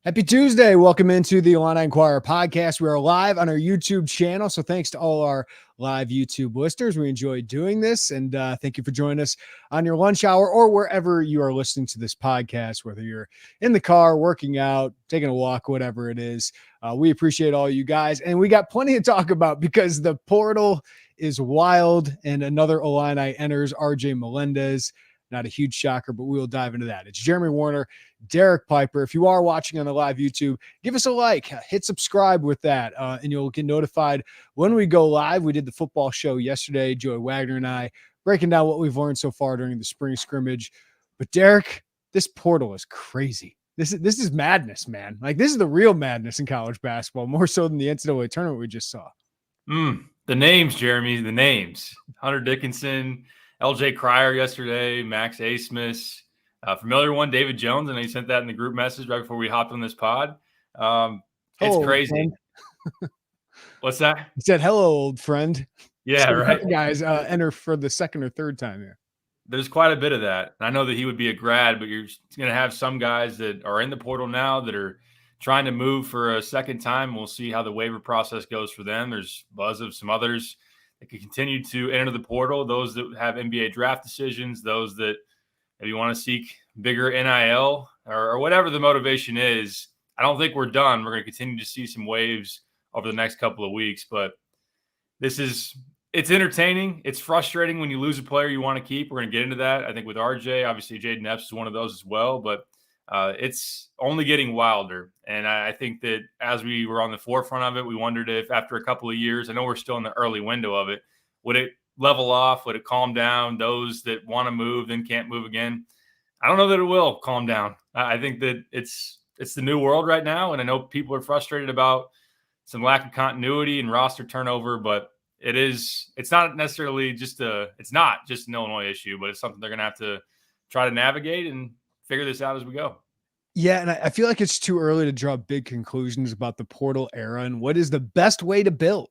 Happy Tuesday. Welcome into the Illini Inquirer podcast. We are live on our YouTube channel. So thanks to all our live YouTube listeners. We enjoy doing this. And thank you for joining us on your lunch hour or wherever you are listening to this podcast, whether you're in the car, working out, taking a walk, whatever it is. We appreciate all you guys. And we got plenty to talk about because the portal is wild and another Illini enters, RJ Melendez. Not a huge shocker, but we will dive into that. It's Jeremy Werner, Derek Piper. If you are watching on the live YouTube, give us a like, hit subscribe with that, and you'll get notified when we go live. We did the football show yesterday, Joey Wagner and I, breaking down what we've learned so far during the spring scrimmage. But Derek, this portal is crazy. This is madness, man. Like, this is the real madness in college basketball, more so than the NCAA tournament we just saw. The names, Jeremy, the names. Hunter Dickinson, LJ Cryer yesterday, Max Asmus, familiar one, David Jones. And he sent that in the group message right before we hopped on this pod. It's crazy. What's that? He said, hello, old friend. Yeah, so right. Guys enter for the second or third time here. There's quite a bit of that. And I know that he would be a grad, but you're going to have some guys that are in the portal now that are trying to move for a second time. We'll see how the waiver process goes for them. There's buzz of some others that could continue to enter the portal, those that have NBA draft decisions, those that maybe want to seek bigger NIL or whatever the motivation is. I don't think we're done. We're going to continue to see some waves over the next couple of weeks, but it's entertaining. It's frustrating when you lose a player you want to keep. We're going to get into that. I think with RJ, obviously Jaden Epps is one of those as well, but it's only getting wilder. And I think that as we were on the forefront of it, we wondered if after a couple of years, I know we're still in the early window of it, would it level off? Would it calm down? Those that want to move then can't move again. I don't know that it will calm down. I think that it's the new world right now. And I know people are frustrated about some lack of continuity and roster turnover, but it's not necessarily it's not just an Illinois issue, but it's something they're going to have to try to navigate and figure this out as we go. Yeah, and I feel like it's too early to draw big conclusions about the portal era and what is the best way to build,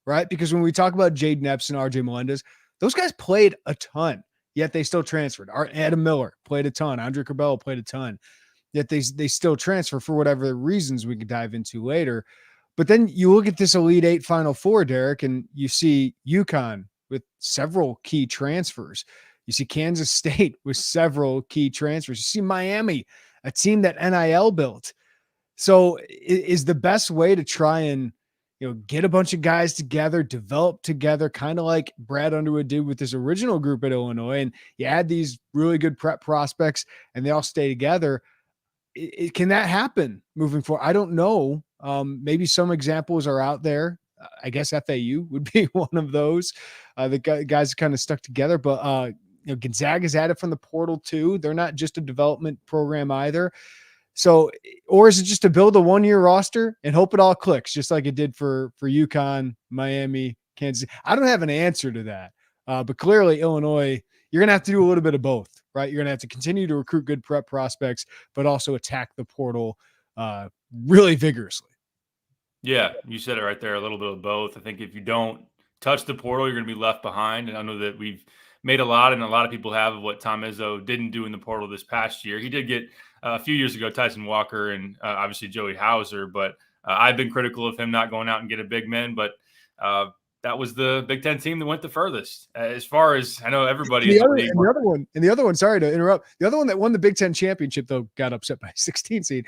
right? Because when we talk about Jaden Epps and RJ Melendez, those guys played a ton, yet they still transferred. Adam Miller played a ton. Andre Curbelo played a ton, yet they still transfer for whatever reasons we could dive into later. But then you look at this Elite Eight Final Four, Derek, and you see UConn with several key transfers. You see Kansas State with several key transfers. You see Miami, a team that NIL built. So is the best way to try and, get a bunch of guys together, develop together, kind of like Brad Underwood did with his original group at Illinois. And you add these really good prep prospects and they all stay together. Can that happen moving forward? I don't know. Maybe some examples are out there. I guess FAU would be one of those. The guys kind of stuck together, but Gonzaga's added from the portal too. They're not just a development program either. So, or is it just to build a one-year roster and hope it all clicks, just like it did for UConn, Miami, Kansas? I don't have an answer to that. But clearly Illinois, you're going to have to do a little bit of both, right? You're going to have to continue to recruit good prep prospects, but also attack the portal really vigorously. Yeah, you said it right there, a little bit of both. I think if you don't touch the portal, you're going to be left behind. And I know that we've made a lot, and a lot of people have, of what Tom Izzo didn't do in the portal this past year. He did get a few years ago Tyson Walker and obviously Joey Hauser, but I've been critical of him not going out and get a big man, but that was the Big Ten team that went the furdest. As far as I know, everybody. The other one, sorry to interrupt, the other one that won the Big Ten championship, though, got upset by 16 seed,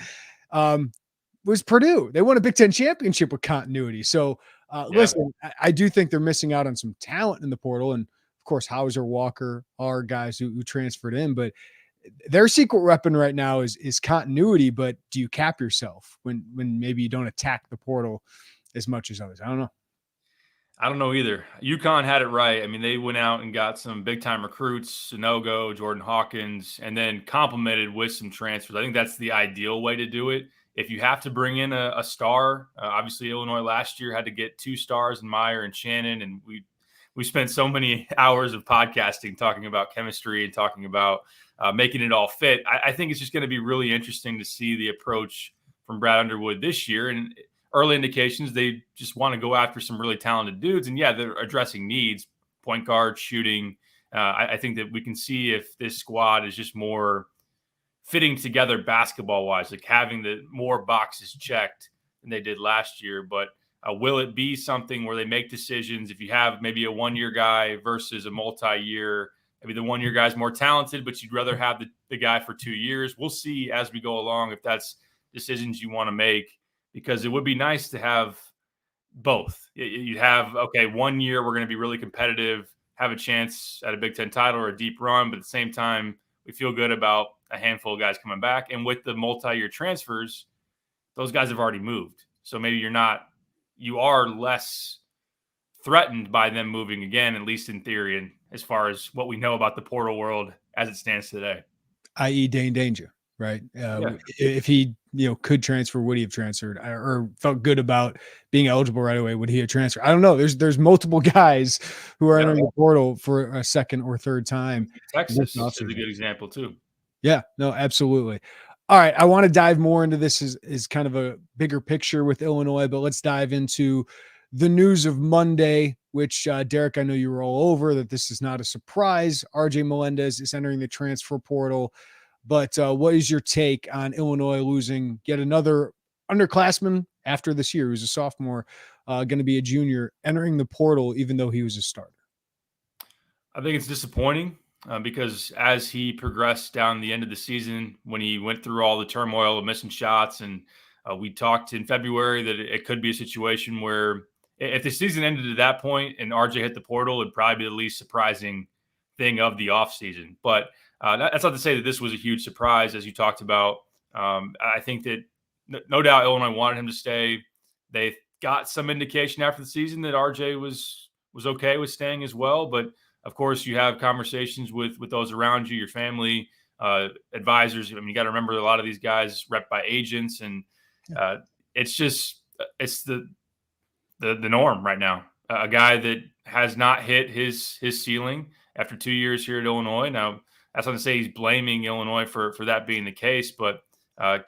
was Purdue. They won a Big Ten championship with continuity. So listen, I do think they're missing out on some talent in the portal. And of course, Hauser, Walker are guys who transferred in, but their secret weapon right now is continuity. But do you cap yourself when maybe you don't attack the portal as much as others? I don't know. I don't know either. UConn had it right. I mean, they went out and got some big-time recruits, Sanogo, Jordan Hawkins, and then complemented with some transfers. I think that's the ideal way to do it. If you have to bring in a star, obviously Illinois last year had to get 2 stars in Meyer and Shannon, and we spent so many hours of podcasting talking about chemistry and talking about making it all fit. I think it's just going to be really interesting to see the approach from Brad Underwood this year. And early indications, they just want to go after some really talented dudes. And yeah, they're addressing needs, point guard, shooting. I think that we can see if this squad is just more fitting together basketball wise, like having the more boxes checked than they did last year. But will it be something where they make decisions if you have maybe a 1-year guy versus a multi-year? Maybe the 1-year guy's more talented, but you'd rather have the guy for 2 years. We'll see as we go along if that's decisions you want to make, because it would be nice to have both. You'd have, okay, 1 year we're going to be really competitive, have a chance at a Big Ten title or a deep run, but at the same time, we feel good about a handful of guys coming back. And with the multi-year transfers, those guys have already moved. So maybe you are less threatened by them moving again, at least in theory, and as far as what we know about the portal world as it stands today. I.e. Dane Danger, right? If he could transfer, would he have transferred, or felt good about being eligible right away? Would he have transferred? I don't know. There's multiple guys who are entering the portal for a second or third time. Texas is a good example too. Yeah, no, absolutely. All right, I want to dive more into this is kind of a bigger picture with Illinois, but let's dive into the news of Monday, which Derek, I know you were all over that. This is not a surprise. RJ Melendez is entering the transfer portal. But what is your take on Illinois losing yet another underclassman after this year, who's a sophomore, going to be a junior, entering the portal, even though he was a starter? I think it's disappointing because as he progressed down the end of the season, when he went through all the turmoil of missing shots, and we talked in February that it could be a situation where if the season ended at that point and RJ hit the portal, it'd probably be the least surprising thing of the offseason. But that's not to say that this was a huge surprise, as you talked about. I think that no doubt Illinois wanted him to stay. They got some indication after the season that RJ was okay with staying as well. But of course, you have conversations with those around you, your family, advisors. I mean, you got to remember a lot of these guys rep by agents, and it's the norm right now. A guy that has not hit his ceiling after 2 years here at Illinois. Now, that's not to say he's blaming Illinois for that being the case, but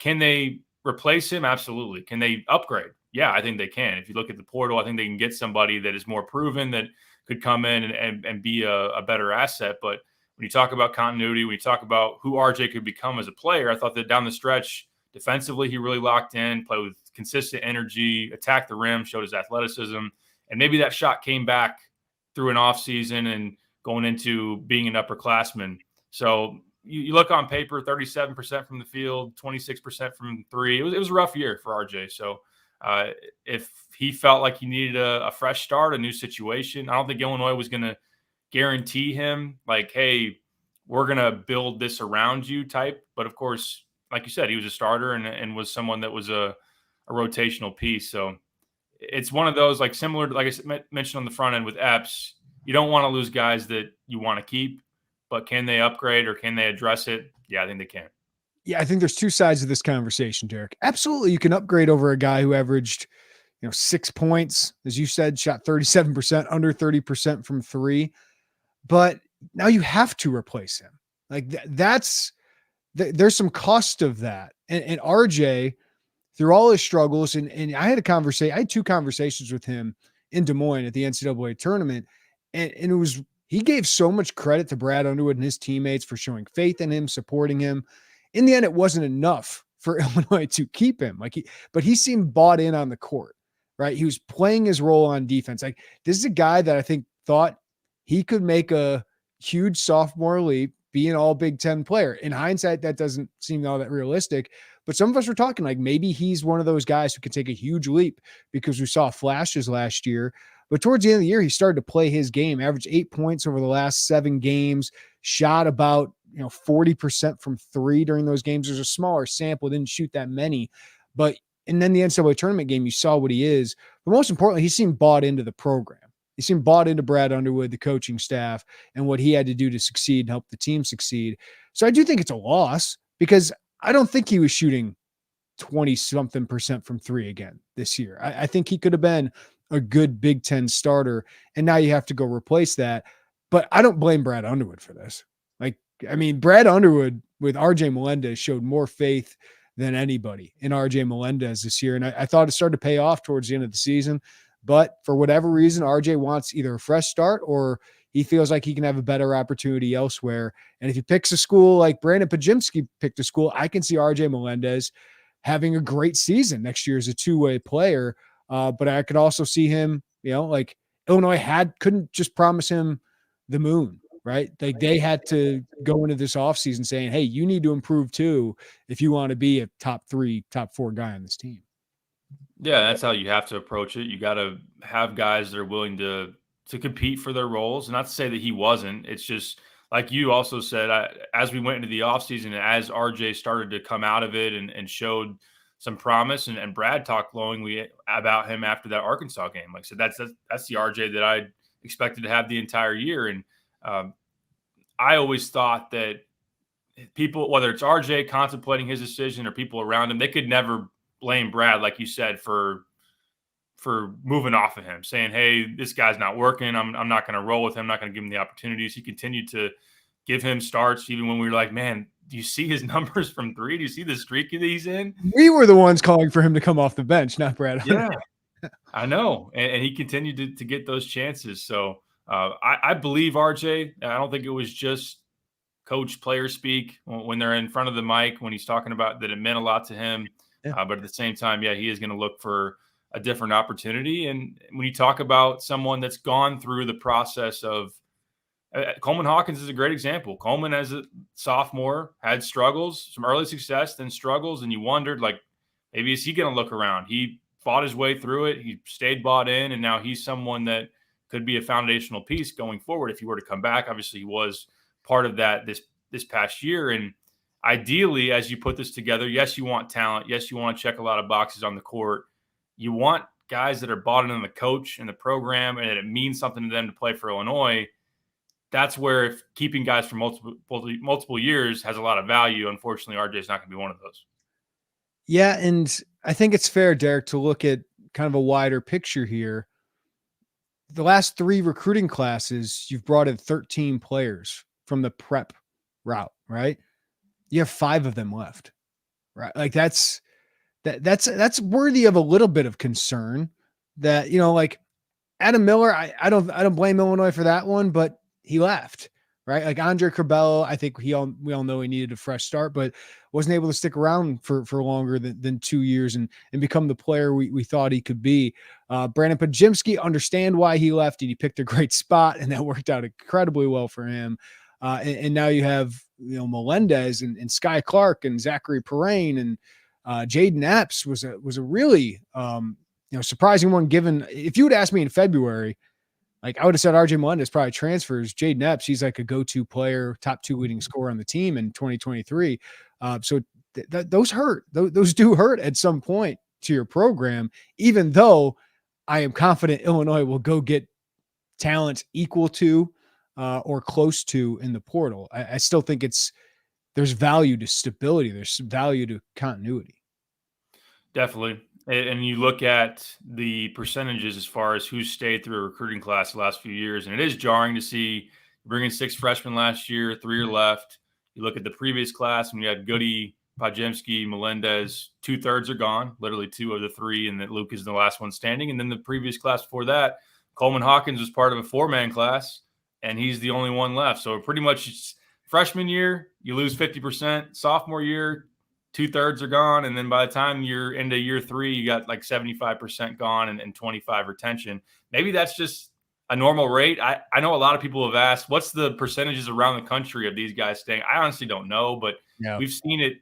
can they replace him? Absolutely. Can they upgrade? Yeah, I think they can. If you look at the portal, I think they can get somebody that is more proven, that could come in and be a better asset. But when you talk about continuity, when you talk about who RJ could become as a player, I thought that down the stretch, defensively, he really locked in, played with consistent energy, attacked the rim, showed his athleticism, and maybe that shot came back through an offseason and going into being an upperclassman. So you look on paper, 37% from the field, 26% from three. It was a rough year for RJ. So if he felt like he needed a fresh start, a new situation, I don't think Illinois was going to guarantee him like, hey, we're going to build this around you type. But of course, like you said, he was a starter and was someone that was a rotational piece. So it's one of those, like similar to, like I mentioned on the front end with Epps, you don't want to lose guys that you want to keep, but can they upgrade or can they address it? Yeah, I think they can. Yeah, I think there's two sides of this conversation, Derek. Absolutely, you can upgrade over a guy who averaged, 6 points, as you said, shot 37%, under 30% from three. But now you have to replace him. Like there's some cost of that. And RJ, through all his struggles, and I had I had two conversations with him in Des Moines at the NCAA tournament, and he gave so much credit to Brad Underwood and his teammates for showing faith in him, supporting him. In the end, it wasn't enough for Illinois to keep him. But he seemed bought in on the court, right? He was playing his role on defense. Like, this is a guy that I think thought he could make a huge sophomore leap, be an all Big Ten player. In hindsight, that doesn't seem all that realistic. But some of us were talking like maybe he's one of those guys who can take a huge leap, because we saw flashes last year. But towards the end of the year, he started to play his game, averaged 8 points over the last 7 games, shot about 40% from three during those games. There's a smaller sample, didn't shoot that many. And then the NCAA tournament game, you saw what he is. But most importantly, he seemed bought into the program. He seemed bought into Brad Underwood, the coaching staff, and what he had to do to succeed and help the team succeed. So I do think it's a loss, because I don't think he was shooting 20-something% from three again this year. I think he could have been a good Big Ten starter, and now you have to go replace that. But I don't blame Brad Underwood for this. Brad Underwood with RJ Melendez showed more faith than anybody in RJ Melendez this year. And I thought it started to pay off towards the end of the season. But for whatever reason, RJ wants either a fresh start or he feels like he can have a better opportunity elsewhere. And if he picks a school like Brandon Pajimski picked a school, I can see RJ Melendez having a great season next year as a two-way player. But I could also see him, like Illinois couldn't just promise him the moon, right? Like they had to go into this offseason saying, hey, you need to improve too if you want to be a top 3, top 4 guy on this team. Yeah, that's how you have to approach it. You got to have guys that are willing to compete for their roles. And not to say that he wasn't. It's just like you also said, as we went into the offseason and as RJ started to come out of it and showed some promise, and Brad talked glowingly about him after that Arkansas game. Like I said, that's the RJ that I expected to have the entire year. And I always thought that people, whether it's RJ contemplating his decision or people around him, they could never blame Brad, like you said, for moving off of him, saying, hey, this guy's not working. I'm not going to roll with him. I'm not going to give him the opportunities. He continued to give him starts even when we were like, man, do you see his numbers from 3? Do you see the streak that he's in? We were the ones calling for him to come off the bench, not Brad. Yeah, I know. And he continued to get those chances. So I believe RJ. I don't think it was just coach player speak when they're in front of the mic, when he's talking about that it meant a lot to him. Yeah. But at the same time, yeah, he is going to look for a different opportunity. And when you talk about someone that's gone through the process of Coleman Hawkins is a great example. Coleman, as a sophomore, had struggles, some early success, then struggles, and you wondered, like, maybe is he going to look around? He fought his way through it. He stayed bought in, and now he's someone that could be a foundational piece going forward if he were to come back. Obviously, he was part of that this past year. And ideally, as you put this together, yes, you want talent. Yes, you want to check a lot of boxes on the court. You want guys that are bought into the coach and the program and that it means something to them to play for Illinois. That's where if keeping guys for multiple years has a lot of value. Unfortunately, RJ is not going to be one of those. Yeah, and I think it's fair, Derek, to look at kind of a wider picture here. The last 3 recruiting classes, you've brought in 13 players from the prep route, right? You have 5 of them left, right? Like that's worthy of a little bit of concern. That, like Adam Miller, I don't blame Illinois for that one, but he left, right? Like Andre Curbelo, I think we all know he needed a fresh start, but wasn't able to stick around for longer than 2 years and become the player we thought he could be. Brandon Pajimski, understand why he left, and he picked a great spot, and that worked out incredibly well for him. And now you have, Melendez and Sky Clark and Zachary Perrine and Jaden Epps was a really, surprising one, given if you would ask me in February, like I would have said RJ Melendez probably transfers. Jaden Epps, he's like a go-to player, top 2 leading scorer on the team in 2023. So those hurt. Those do hurt at some point to your program, even though I am confident Illinois will go get talent equal to or close to in the portal. I still think there's value to stability. There's some value to continuity. Definitely. And you look at the percentages as far as who stayed through a recruiting class the last few years, and it is jarring to see bringing 6 freshmen last year, 3 are left. You look at the previous class, and you had Goody, Pajimski, Melendez, 2/3 are gone, literally 2 of the 3, and that Luke is the last one standing. And then the previous class before that, Coleman Hawkins was part of a 4-man class, and he's the only one left. So pretty much freshman year, you lose 50%. Sophomore year, 2/3 are gone. And then by the time you're into year 3, you got like 75% gone and 25 retention. Maybe that's just a normal rate. I know a lot of people have asked, what's the percentages around the country of these guys staying? I honestly don't know, but we've seen it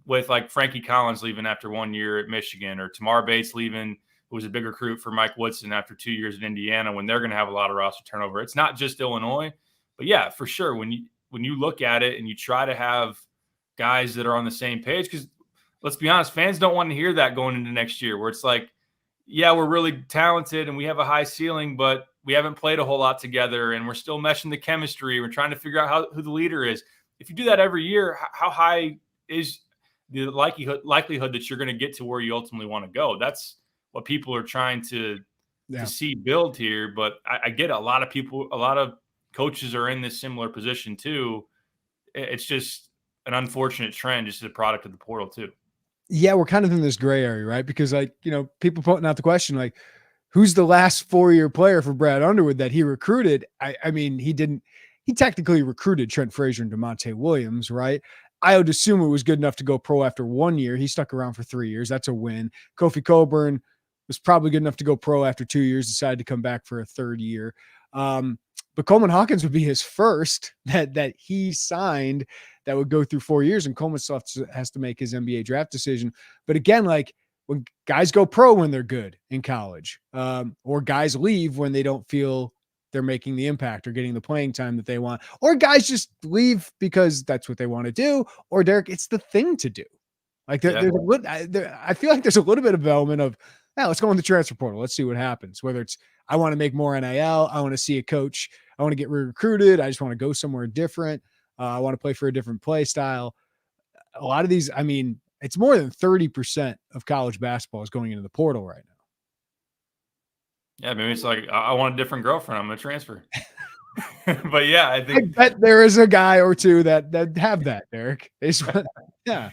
with like Frankie Collins leaving after 1 year at Michigan, or Tamar Bates leaving, who was a big recruit for Mike Woodson after 2 years at Indiana, when they're going to have a lot of roster turnover. It's not just Illinois, but yeah, for sure. When you look at it and you try to have guys that are on the same page, because let's be honest, fans don't want to hear that going into next year, where it's like, yeah, we're really talented and we have a high ceiling, but we haven't played a whole lot together and we're still meshing the chemistry. We're trying to figure out who the leader is. If you do that every year, how high is the likelihood that you're going to get to where you ultimately want to go? That's what people are trying to see build here. But I get it. A lot of coaches are in this similar position too. It's just an unfortunate trend, just as a product of the portal too. Yeah, we're kind of in this gray area, right? Because people putting out the question, like, who's the last 4-year player for Brad Underwood that he recruited? I mean, he technically recruited Trent Frazier and DeMonte Williams, right? I would assume it was good enough to go pro after 1 year. He stuck around for 3 years. That's a win. Kofi Coburn was probably good enough to go pro after 2 years, decided to come back for a third year. But Coleman Hawkins would be his first that he signed that would go through 4 years, and Coleman still has to make his NBA draft decision. But again, like when guys go pro when they're good in college, or guys leave when they don't feel they're making the impact or getting the playing time that they want, or guys just leave because that's what they want to do, or Derek, it's the thing to do. Like I feel like there's a little bit of element of, let's go in the transfer portal. Let's see what happens. Whether it's, I want to make more NIL, I want to see a coach, I want to get recruited, I just want to go somewhere different. I want to play for a different play style. A lot of these, I mean, it's more than 30% of college basketball is going into the portal right now. Yeah, maybe it's like, I want a different girlfriend, I'm going to transfer. But yeah, I bet there is a guy or two that have that, Derek. Yeah.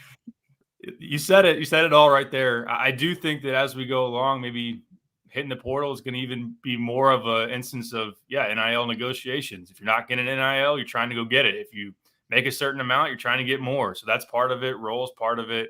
You said it all right there. I do think that as we go along, maybe hitting the portal is going to even be more of an instance of, NIL negotiations. If you're not getting NIL, you're trying to go get it. If you make a certain amount, you're trying to get more. So that's part of it. Roll's part of it.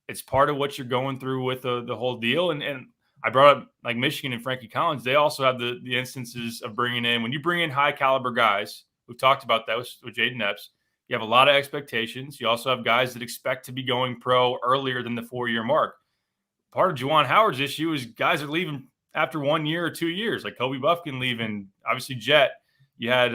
It's part of what you're going through with the whole deal. And I brought up like Michigan and Frankie Collins. They also have the instances of bringing in, when you bring in high caliber guys, we've talked about that with Jaden Epps, you have a lot of expectations. You also have guys that expect to be going pro earlier than the 4-year mark. Part of Juwan Howard's issue is guys are leaving after 1 year or 2 years, like Kobe Buffkin leaving, obviously Jet. You had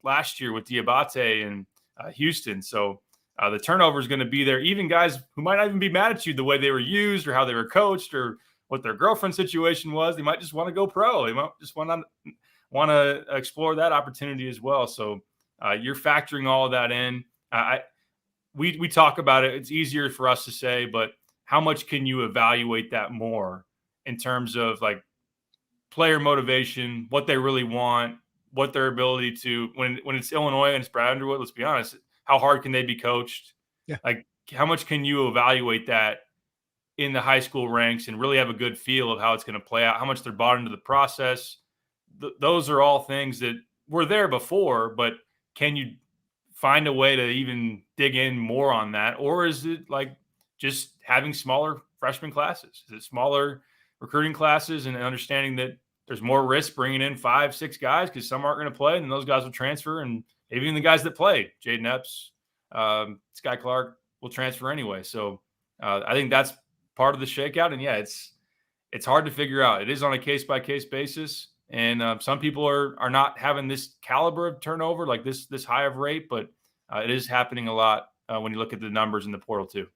last year with Diabate and Houston. So the turnover is going to be there. Even guys who might not even be mad at you the way they were used or how they were coached or what their girlfriend situation was, they might just want to go pro. They might just want to explore that opportunity as well. So you're factoring all of that in. We talk about it. It's easier for us to say, but how much can you evaluate that more in terms of like player motivation, what they really want, what their ability to, when it's Illinois and it's Brad Underwood, let's be honest, how hard can they be coached? Yeah. Like how much can you evaluate that in the high school ranks and really have a good feel of how it's going to play out, how much they're bought into the process? Those are all things that were there before, but can you find a way to even dig in more on that? Or is it like just having smaller freshman classes? Is it smaller recruiting classes and understanding that there's more risk bringing in 5-6 guys because some aren't going to play and those guys will transfer, and maybe even the guys that play, Jaden Epps, Sky Clark, will transfer anyway. So I think that's part of the shakeout. And it's hard to figure out. It is on a case-by-case basis. And some people are not having this caliber of turnover, like this high of rate, but it is happening a lot when you look at the numbers in the portal too.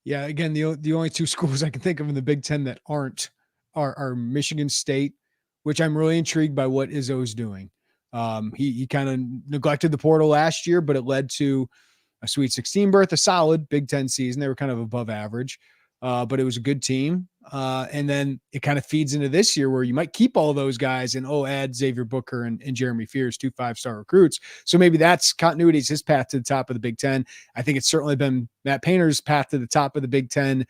Yeah, again, the only two schools I can think of in the Big Ten that aren't are Michigan State, which I'm really intrigued by what Izzo's doing. He kind of neglected the portal last year, but it led to a Sweet 16 berth, a solid Big Ten season. They were kind of above average, but it was a good team. And then it kind of feeds into this year where you might keep all those guys and add Xavier Booker and Jeremy Fears, 2 5-star recruits. So maybe that's continuity is his path to the top of the Big Ten. I think it's certainly been Matt Painter's path to the top of the Big Ten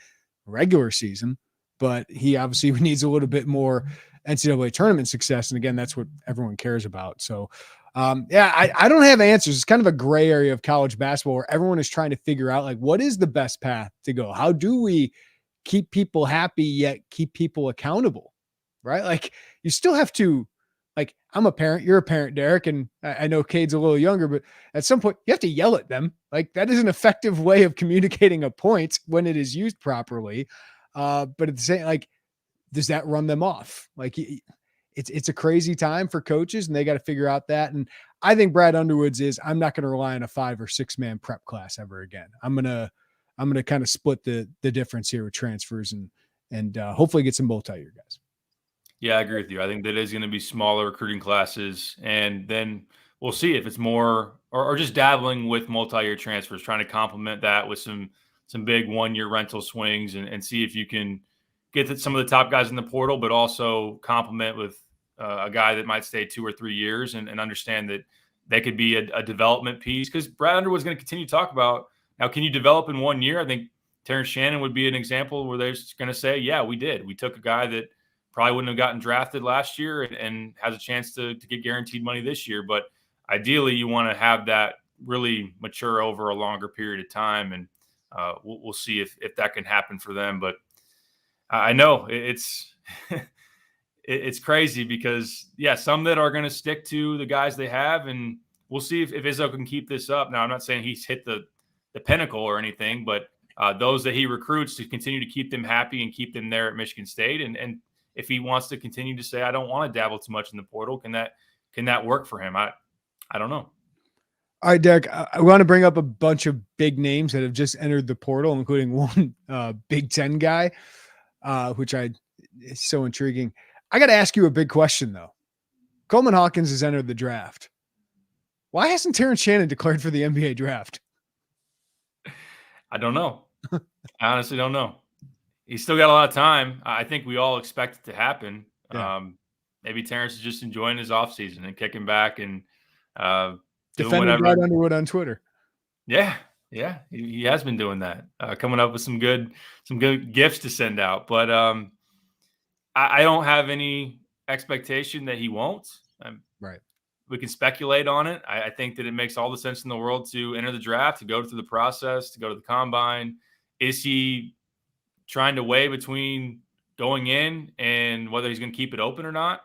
regular season, but he obviously needs a little bit more NCAA tournament success. And again, that's what everyone cares about. So I don't have answers. It's kind of a gray area of college basketball where everyone is trying to figure out like, what is the best path to go? How do we keep people happy yet keep people accountable, right? Like you still have to, like, I'm a parent, you're a parent, Derek, and I know Cade's a little younger, but at some point you have to yell at them. Like that is an effective way of communicating a point when it is used properly. But at the same, like, does that run them off? Like it's a crazy time for coaches and they got to figure out that. And I think Brad Underwood's is, I'm not going to rely on a 5 or 6 man prep class ever again. I'm going to kind of split the difference here with transfers and hopefully get some multi-year guys. Yeah, I agree with you. I think that is going to be smaller recruiting classes, and then we'll see if it's more or just dabbling with multi-year transfers, trying to complement that with some big 1-year rental swings and see if you can get some of the top guys in the portal, but also complement with a guy that might stay 2 or 3 years and understand that they could be a development piece. Because Brad Underwood's going to continue to talk about, now, can you develop in 1 year? I think Terrence Shannon would be an example where they're going to say, yeah, we did. We took a guy that probably wouldn't have gotten drafted last year and has a chance to get guaranteed money this year. But ideally, you want to have that really mature over a longer period of time. And we'll see if that can happen for them. But I know it's it's crazy because, yeah, some that are going to stick to the guys they have. And we'll see if Izzo can keep this up. Now, I'm not saying he's hit the pinnacle or anything, but those that he recruits to continue to keep them happy and keep them there at Michigan State. And if he wants to continue to say, I don't want to dabble too much in the portal, can that work for him? I don't know. All right, Derek, I want to bring up a bunch of big names that have just entered the portal, including one Big Ten guy, which is so intriguing. I got to ask you a big question, though. Coleman Hawkins has entered the draft. Why hasn't Terrence Shannon declared for the NBA draft? I don't know. I honestly don't know. He's still got a lot of time. I think we all expect it to happen. Yeah. Maybe Terrence is just enjoying his offseason and kicking back and defending Brad Underwood on Twitter. Yeah. He has been doing that, coming up with some good gifts to send out. But I don't have any expectation that he won't. Right. We can speculate on it. I think that it makes all the sense in the world to enter the draft, to go through the process, to go to the combine. Is he trying to weigh between going in and whether he's going to keep it open or not?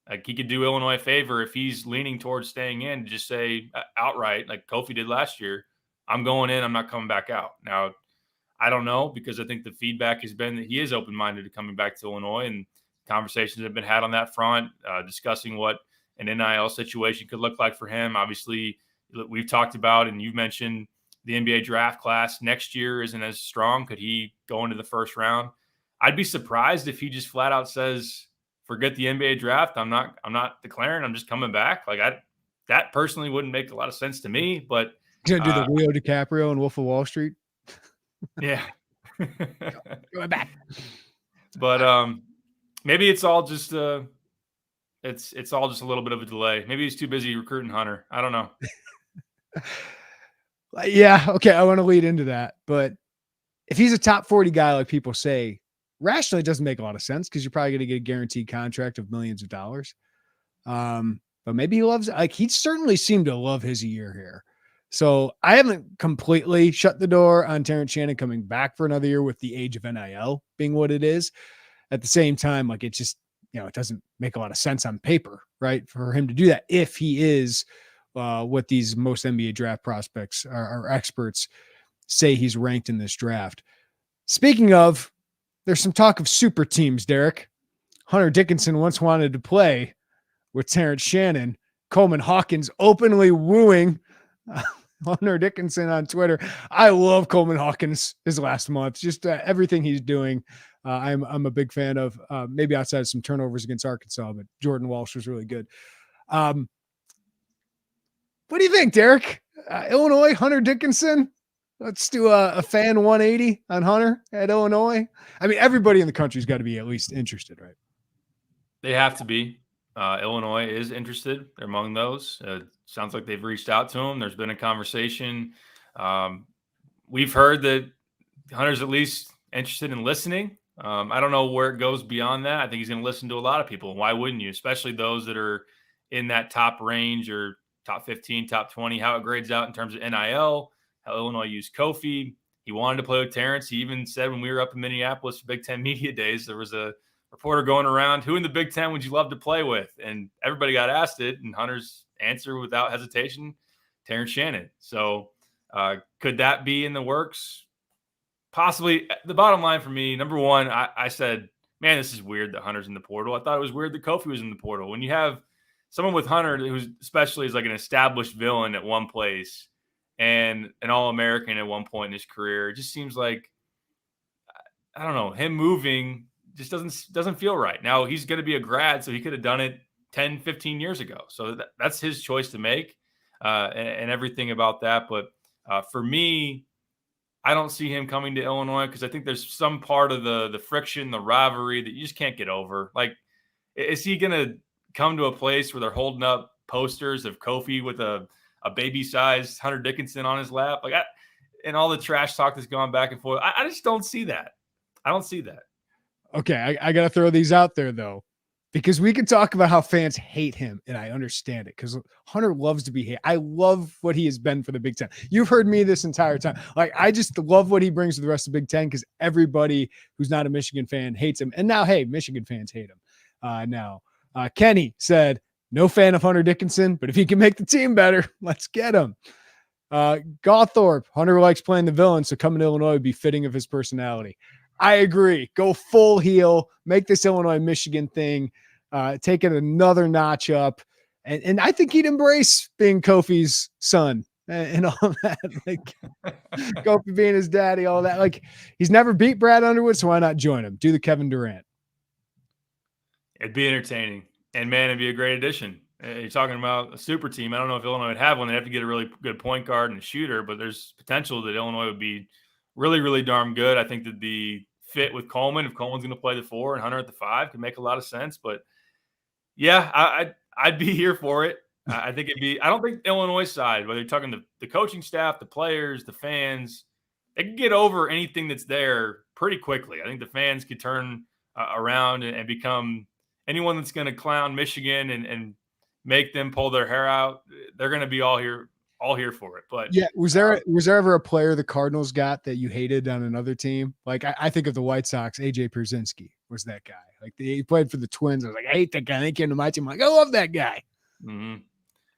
Like, he could do Illinois a favor if he's leaning towards staying in, just say outright, like Kofi did last year, I'm going in, I'm not coming back out. Now, I don't know, because I think the feedback has been that he is open-minded to coming back to Illinois, and conversations have been had on that front, discussing what an NIL situation could look like for him. Obviously, we've talked about, and you've mentioned, the NBA draft class next year isn't as strong. Could he go into the first round? I'd be surprised if he just flat out says, forget the NBA draft. I'm not declaring. I'm just coming back. Like, that personally wouldn't make a lot of sense to me, but he's going to do the Leo DiCaprio and Wolf of Wall Street. Yeah. Going back. But maybe it's all just it's all just a little bit of a delay. Maybe he's too busy recruiting Hunter. I don't know. Yeah. Okay. I want to lead into that, but if he's a top 40 guy, like people say, rationally, it doesn't make a lot of sense because you're probably going to get a guaranteed contract of millions of dollars. But maybe he loves, like, he certainly seemed to love his year here. So I haven't completely shut the door on Terrence Shannon coming back for another year with the age of NIL being what it is. At the same time, like, it just, it doesn't make a lot of sense on paper, right, for him to do that if he is what these most NBA draft prospects are experts say he's ranked in this draft. Speaking of, there's some talk of super teams, Derek. Hunter Dickinson once wanted to play with Terrence Shannon. Coleman Hawkins openly wooing Hunter Dickinson on Twitter. I love Coleman Hawkins his last month. Just everything he's doing. I'm a big fan of, maybe outside of some turnovers against Arkansas, but Jordan Walsh was really good. What do you think, Derek? Illinois, Hunter Dickinson? Let's do a fan 180 on Hunter at Illinois. I mean, everybody in the country's got to be at least interested, right? They have to be. Illinois is interested. They're among those. Sounds like they've reached out to him. There's been a conversation. We've heard that Hunter's at least interested in listening. I don't know where it goes beyond that. I think he's going to listen to a lot of people. Why wouldn't you? Especially those that are in that top range or top 15, top 20, how it grades out in terms of NIL, how Illinois used Kofi. He wanted to play with Terrence. He even said when we were up in Minneapolis for Big Ten Media Days, there was a reporter going around, who in the Big Ten would you love to play with? And everybody got asked it, and Hunter's answer without hesitation, Terrence Shannon. So could that be in the works? Possibly. The bottom line for me, number one, I said, man, this is weird that Hunter's in the portal. I thought it was weird that Kofi was in the portal. When you have someone with Hunter, who's especially is like an established villain at one place and an All-American at one point in his career, it just seems like, I don't know, him moving just doesn't feel right. Now, he's going to be a grad, so he could have done it 10, 15 years ago. So that's his choice to make and everything about that. But for me, I don't see him coming to Illinois because I think there's some part of the friction, the rivalry that you just can't get over. Like, is he going to come to a place where they're holding up posters of Kofi with a baby-sized Hunter Dickinson on his lap? Like, and all the trash talk that's going back and forth. I just don't see that. I don't see that. Okay, I got to throw these out there, though, because we can talk about how fans hate him, and I understand it because Hunter loves to be hated. I love what he has been for the Big Ten. You've heard me this entire time. Like, I just love what he brings to the rest of the Big Ten because everybody who's not a Michigan fan hates him. And now, hey, Michigan fans hate him. Kenny said, no fan of Hunter Dickinson, but if he can make the team better, let's get him. Gawthorpe, Hunter likes playing the villain, so coming to Illinois would be fitting of his personality. I agree. Go full heel, make this Illinois-Michigan thing, take it another notch up. And I think he'd embrace being Kofi's son and all that. Like, Kofi being his daddy, all that. Like, he's never beat Brad Underwood, so why not join him? Do the Kevin Durant. It'd be entertaining. And, man, it'd be a great addition. You're talking about a super team. I don't know if Illinois would have one. They'd have to get a really good point guard and a shooter, but there's potential that Illinois would be really, really darn good. I think that the fit with Coleman, if Coleman's going to play the 4 and Hunter at the 5, could make a lot of sense. But, yeah, I'd be here for it. I think it'd be – I don't think Illinois side, whether you're talking the coaching staff, the players, the fans, they can get over anything that's there pretty quickly. I think the fans could turn around and become anyone that's going to clown Michigan and make them pull their hair out. They're going to be all here for it. But yeah, was there ever a player the Cardinals got that you hated on another team? Like I think of the White Sox, AJ Pierzynski was that guy. Like he played for the Twins. I was like, I hate that guy. They came to my team. I'm like, I love that guy. Mm-hmm.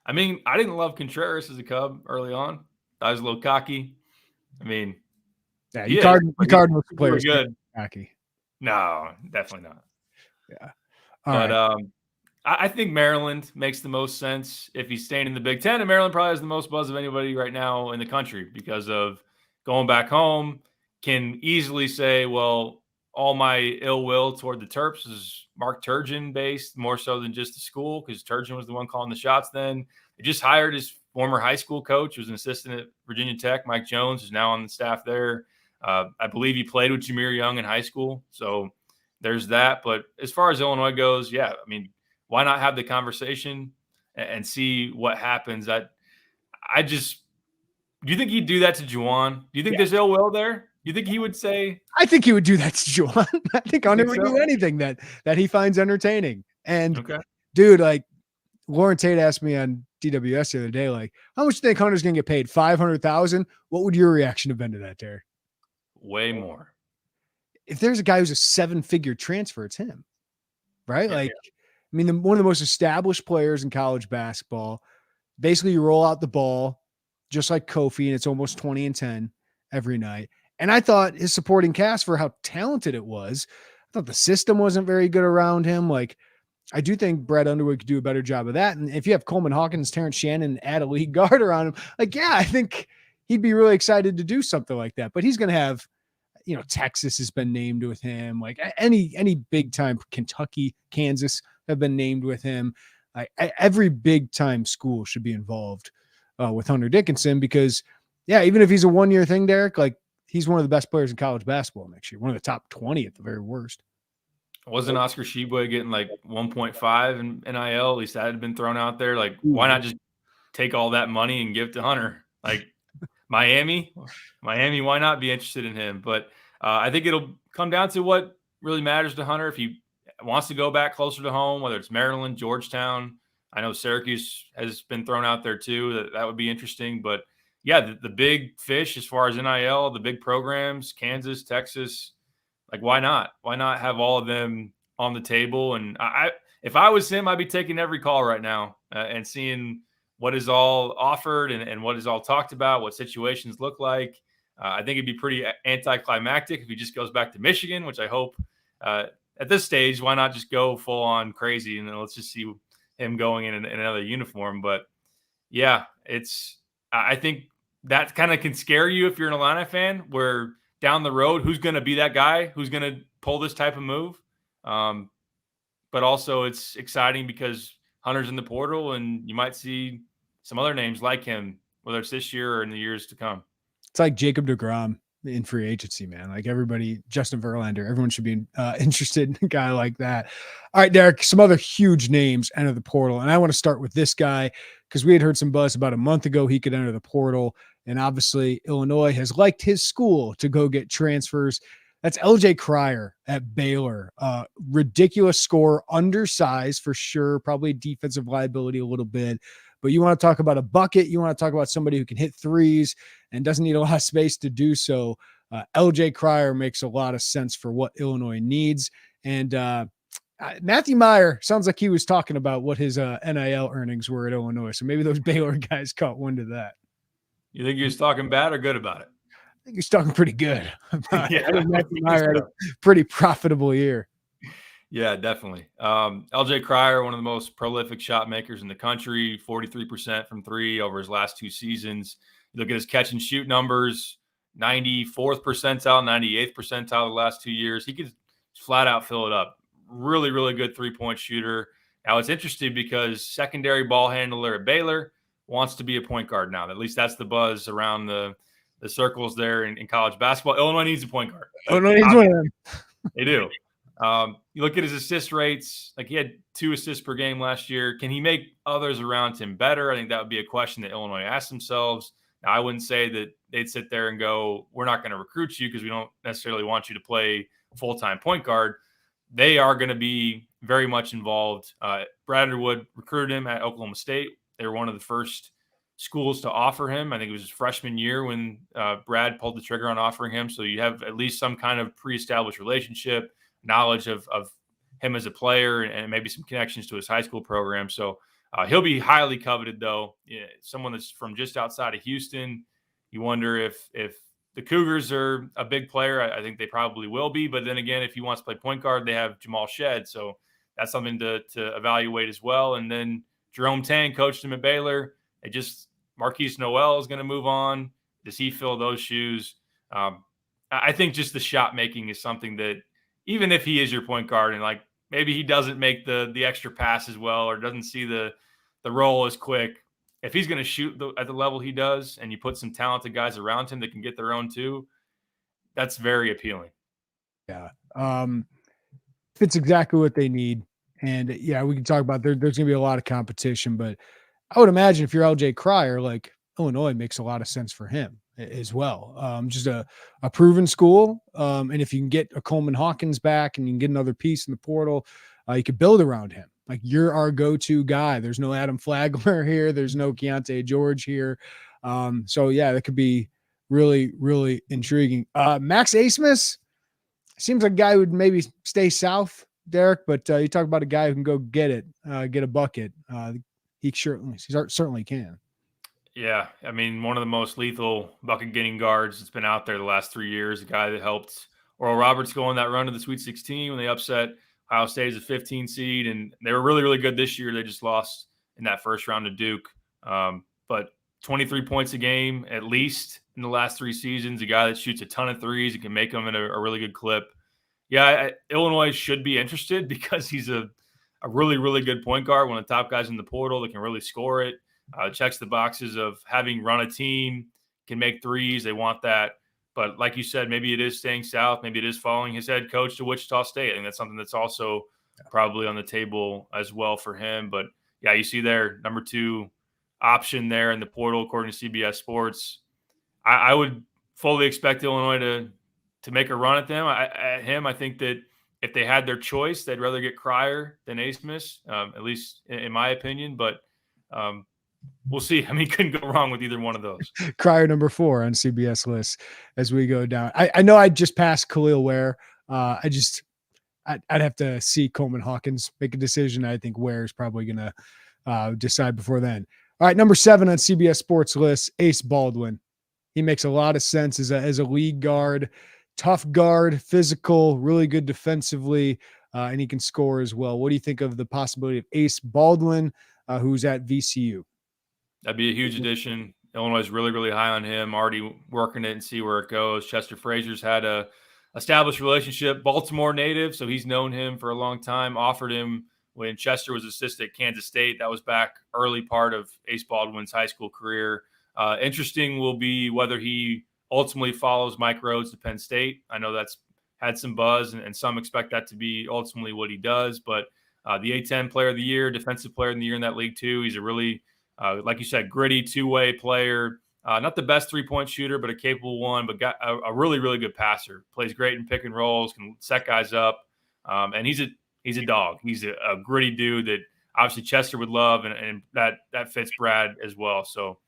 I mean, I didn't love Contreras as a Cub early on. I was a little cocky. I mean, yeah, you Cardinals players good. Cocky. No, definitely not. Yeah. But I think Maryland makes the most sense if he's staying in the Big Ten. And Maryland probably has the most buzz of anybody right now in the country because of going back home. Can easily say, well, all my ill will toward the Terps is Mark Turgeon based more so than just the school because Turgeon was the one calling the shots then. They just hired his former high school coach, who was an assistant at Virginia Tech, Mike Jones, who's now on the staff there. I believe he played with Jameer Young in high school. So there's that. But as far as Illinois goes, yeah, I mean, why not have the conversation and see what happens? Do you think he'd do that to Juwan? Do you think there's ill will there? Do you think he would say? I think he would do that to Juwan. I think Hunter would do anything that he finds entertaining. And dude, like Lauren Tate asked me on DWS the other day, like, how much do you think Hunter's going to get paid? $500,000? What would your reaction have been to that, Derek? Way more. If there's a guy who's a 7-figure transfer, it's him, right? I mean, one of the most established players in college basketball. Basically, you roll out the ball just like Kofi, and it's almost 20 and 10 every night. And I thought his supporting cast, for how talented it was, I thought the system wasn't very good around him. Like, I do think Brad Underwood could do a better job of that. And if you have Coleman Hawkins, Terrence Shannon, add a league guard around him, like, yeah, I think he'd be really excited to do something like that. But he's going to have, Texas has been named with him. Like any big time, Kentucky, Kansas have been named with him. Every big time school should be involved with Hunter Dickinson because, yeah, even if he's a 1-year thing, Derek, like he's one of the best players in college basketball next year, one of the top 20 at the very worst. Wasn't Oscar Sheboy getting like 1.5 in NIL? At least that had been thrown out there. Like, why not just take all that money and give it to Hunter? Like Miami, why not be interested in him? But I think it'll come down to what really matters to Hunter. If he wants to go back closer to home, whether it's Maryland, Georgetown. I know Syracuse has been thrown out there too. That would be interesting. But yeah, the big fish as far as NIL, the big programs, Kansas, Texas, like why not? Why not have all of them on the table? And if I was him, I'd be taking every call right now and seeing what is all offered and what is all talked about, what situations look like. I think it'd be pretty anticlimactic if he just goes back to Michigan, which I hope at this stage, why not just go full on crazy and then let's just see him going in another uniform. But yeah, I think that kind of can scare you if you're an Illini fan, where down the road, who's going to be that guy who's going to pull this type of move. But also it's exciting because Hunter's in the portal and you might see some other names like him, whether it's this year or in the years to come. It's like Jacob deGrom in free agency, man. Like everybody, Justin Verlander, everyone should be interested in a guy like that. All right, Derek, some other huge names enter the portal. And I want to start with this guy because we had heard some buzz about a month ago he could enter the portal. And obviously, Illinois has liked his school to go get transfers. That's LJ Cryer at Baylor. Ridiculous score, undersized for sure, probably defensive liability a little bit. But you want to talk about a bucket. You want to talk about somebody who can hit threes and doesn't need a lot of space to do so. LJ Cryer makes a lot of sense for what Illinois needs. And Matthew Meyer sounds like he was talking about what his NIL earnings were at Illinois. So maybe those Baylor guys caught wind of that. You think he was talking bad or good about it? I think he's talking pretty good. Yeah, I think Matthew Meyer had a pretty profitable year. Yeah, definitely. LJ Cryer, one of the most prolific shot makers in the country, 43% from three over his last 2 seasons. You look at his catch and shoot numbers, 94th percentile, 98th percentile the last 2 years. He could flat out fill it up. Really, really good 3-point shooter. Now, it's interesting because secondary ball handler at Baylor wants to be a point guard now. At least that's the buzz around the circles there in college basketball. Illinois needs a point guard. Illinois needs one of them. They do. You look at his assist rates, like he had 2 assists per game last year. Can he make others around him better? I think that would be a question that Illinois asks themselves. Now, I wouldn't say that they'd sit there and go, we're not going to recruit you because we don't necessarily want you to play full-time point guard. They are going to be very much involved. Brad Underwood recruited him at Oklahoma State. They were one of the first schools to offer him. I think it was his freshman year when Brad pulled the trigger on offering him. So you have at least some kind of pre-established relationship, knowledge of him as a player, and maybe some connections to his high school program. So he'll be highly coveted, though. Yeah, someone that's from just outside of Houston. You wonder if the Cougars are a big player. I think they probably will be. But then again, if he wants to play point guard, they have Jamal Shedd. So that's something to evaluate as well. And then Jerome Tang coached him at Baylor. Marquise Noel is going to move on. Does he fill those shoes? I think just the shot making is something that, even if he is your point guard and like maybe he doesn't make the extra pass as well or doesn't see the roll as quick, if he's going to shoot at the level he does and you put some talented guys around him that can get their own too, that's very appealing. Yeah. It's exactly what they need. And yeah, we can talk about there's going to be a lot of competition, but I would imagine if you're LJ Cryer, like Illinois makes a lot of sense for him as well. Just a proven school. And if you can get a Coleman Hawkins back and you can get another piece in the portal, you could build around him. Like, you're our go-to guy. There's no Adam Flagler here. There's no Keontae George here. So yeah, that could be really, really intriguing. Max Asmus seems like a guy who would maybe stay south, Derek, but you talk about a guy who can go get a bucket. He certainly can. Yeah, I mean, one of the most lethal bucket-getting guards that's been out there the last 3 years, a guy that helped Oral Roberts go on that run to the Sweet 16 when they upset Ohio State as a 15 seed, and they were really, really good this year. They just lost in that first round to Duke. But 23 points a game, at least, in the last 3 seasons, a guy that shoots a ton of threes and can make them in a really good clip. Yeah, Illinois should be interested because he's a really, really good point guard, one of the top guys in the portal that can really score it. Checks the boxes of having run a team, can make threes. They want that. But like you said, maybe it is staying south. Maybe it is following his head coach to Wichita State. I think that's something that's also probably on the table as well for him. But, yeah, you see their number 2 option there in the portal, according to CBS Sports. I would fully expect Illinois to make a run at him. I think that if they had their choice, they'd rather get Cryer than Asmus, at least in my opinion. But we'll see. I mean, couldn't go wrong with either one of those. Cryer number 4 on CBS list as we go down. I know I just passed Khalil Ware. I'd have to see Coleman Hawkins make a decision. I think Ware is probably going to decide before then. All right, number 7 on CBS Sports list, Ace Baldwin. He makes a lot of sense as a lead guard, tough guard, physical, really good defensively, and he can score as well. What do you think of the possibility of Ace Baldwin, who's at VCU? That'd be a huge addition. Illinois is really, really high on him, already working it and see where it goes. Chester Frazier's had a established relationship, Baltimore native, so he's known him for a long time, offered him when Chester was assistant at Kansas State. That was back early part of Ace Baldwin's high school career. Interesting will be whether he ultimately follows Mike Rhodes to Penn State. I know that's had some buzz, and some expect that to be ultimately what he does. But the A-10 player of the year, defensive player of the year in that league too. He's a really, like you said, gritty two-way player. Not the best 3-point shooter, but a capable one, but got a really, really good passer. Plays great in pick and rolls, can set guys up. And he's a dog. He's a gritty dude that obviously Chester would love, and that fits Brad as well. So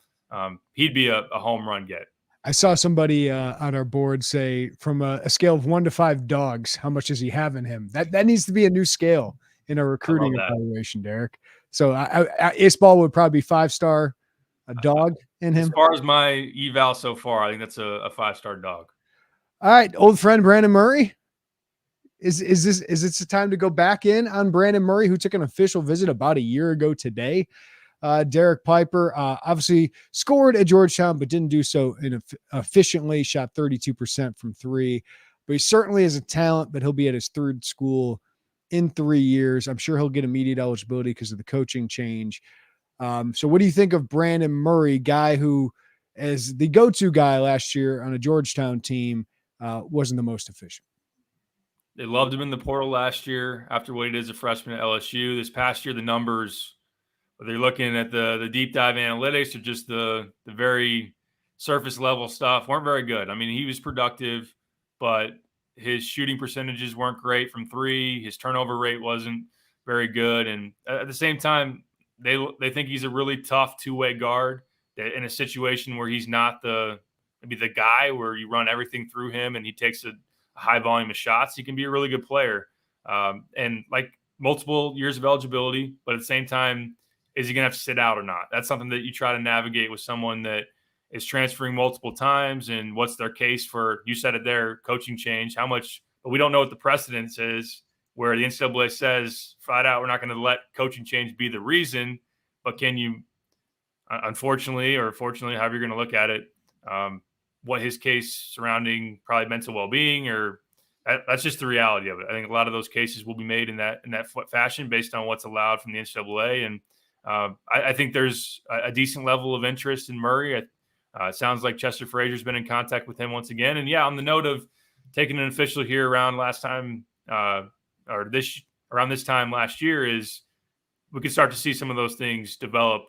he'd be a home run get. I saw somebody on our board say from a scale of 1 to 5 dogs, how much does he have in him? That needs to be a new scale in our recruiting evaluation, Derek. So Isball would probably be 5-star, a dog in him. As far as my eval so far, I think that's a 5-star dog. All right, old friend Brandon Murray. Is this the time to go back in on Brandon Murray, who took an official visit about a year ago today? Derek Piper obviously scored at Georgetown, but didn't do so efficiently, shot 32% from 3. But he certainly is a talent, but he'll be at his 3rd school in 3 years. I'm sure he'll get immediate eligibility because of the coaching change. So what do you think of Brandon Murray, guy who, as the go-to guy last year on a Georgetown team, wasn't the most efficient? They loved him in the portal last year after what he did as a freshman at LSU. This past year, the numbers, whether you're looking at the deep dive analytics or just the very surface level stuff, weren't very good. I mean, he was productive, but his shooting percentages weren't great from 3. His turnover rate wasn't very good. And at the same time, they think he's a really tough two-way guard in a situation where he's not maybe the guy where you run everything through him and he takes a high volume of shots. He can be a really good player. And like multiple years of eligibility, but at the same time, is he going to have to sit out or not? That's something that you try to navigate with someone that is transferring multiple times, and what's their case for, you said it there, coaching change, how much, but we don't know what the precedence is where the NCAA says flat out, we're not going to let coaching change be the reason, but can you, unfortunately, or fortunately, however you're going to look at it, what his case surrounding probably mental well-being, or that's just the reality of it. I think a lot of those cases will be made in that fashion based on what's allowed from the NCAA. And I think there's a decent level of interest in Murray. It sounds like Chester Frazier's been in contact with him once again. And yeah, on the note of taking an official here around around this time last year, is we could start to see some of those things develop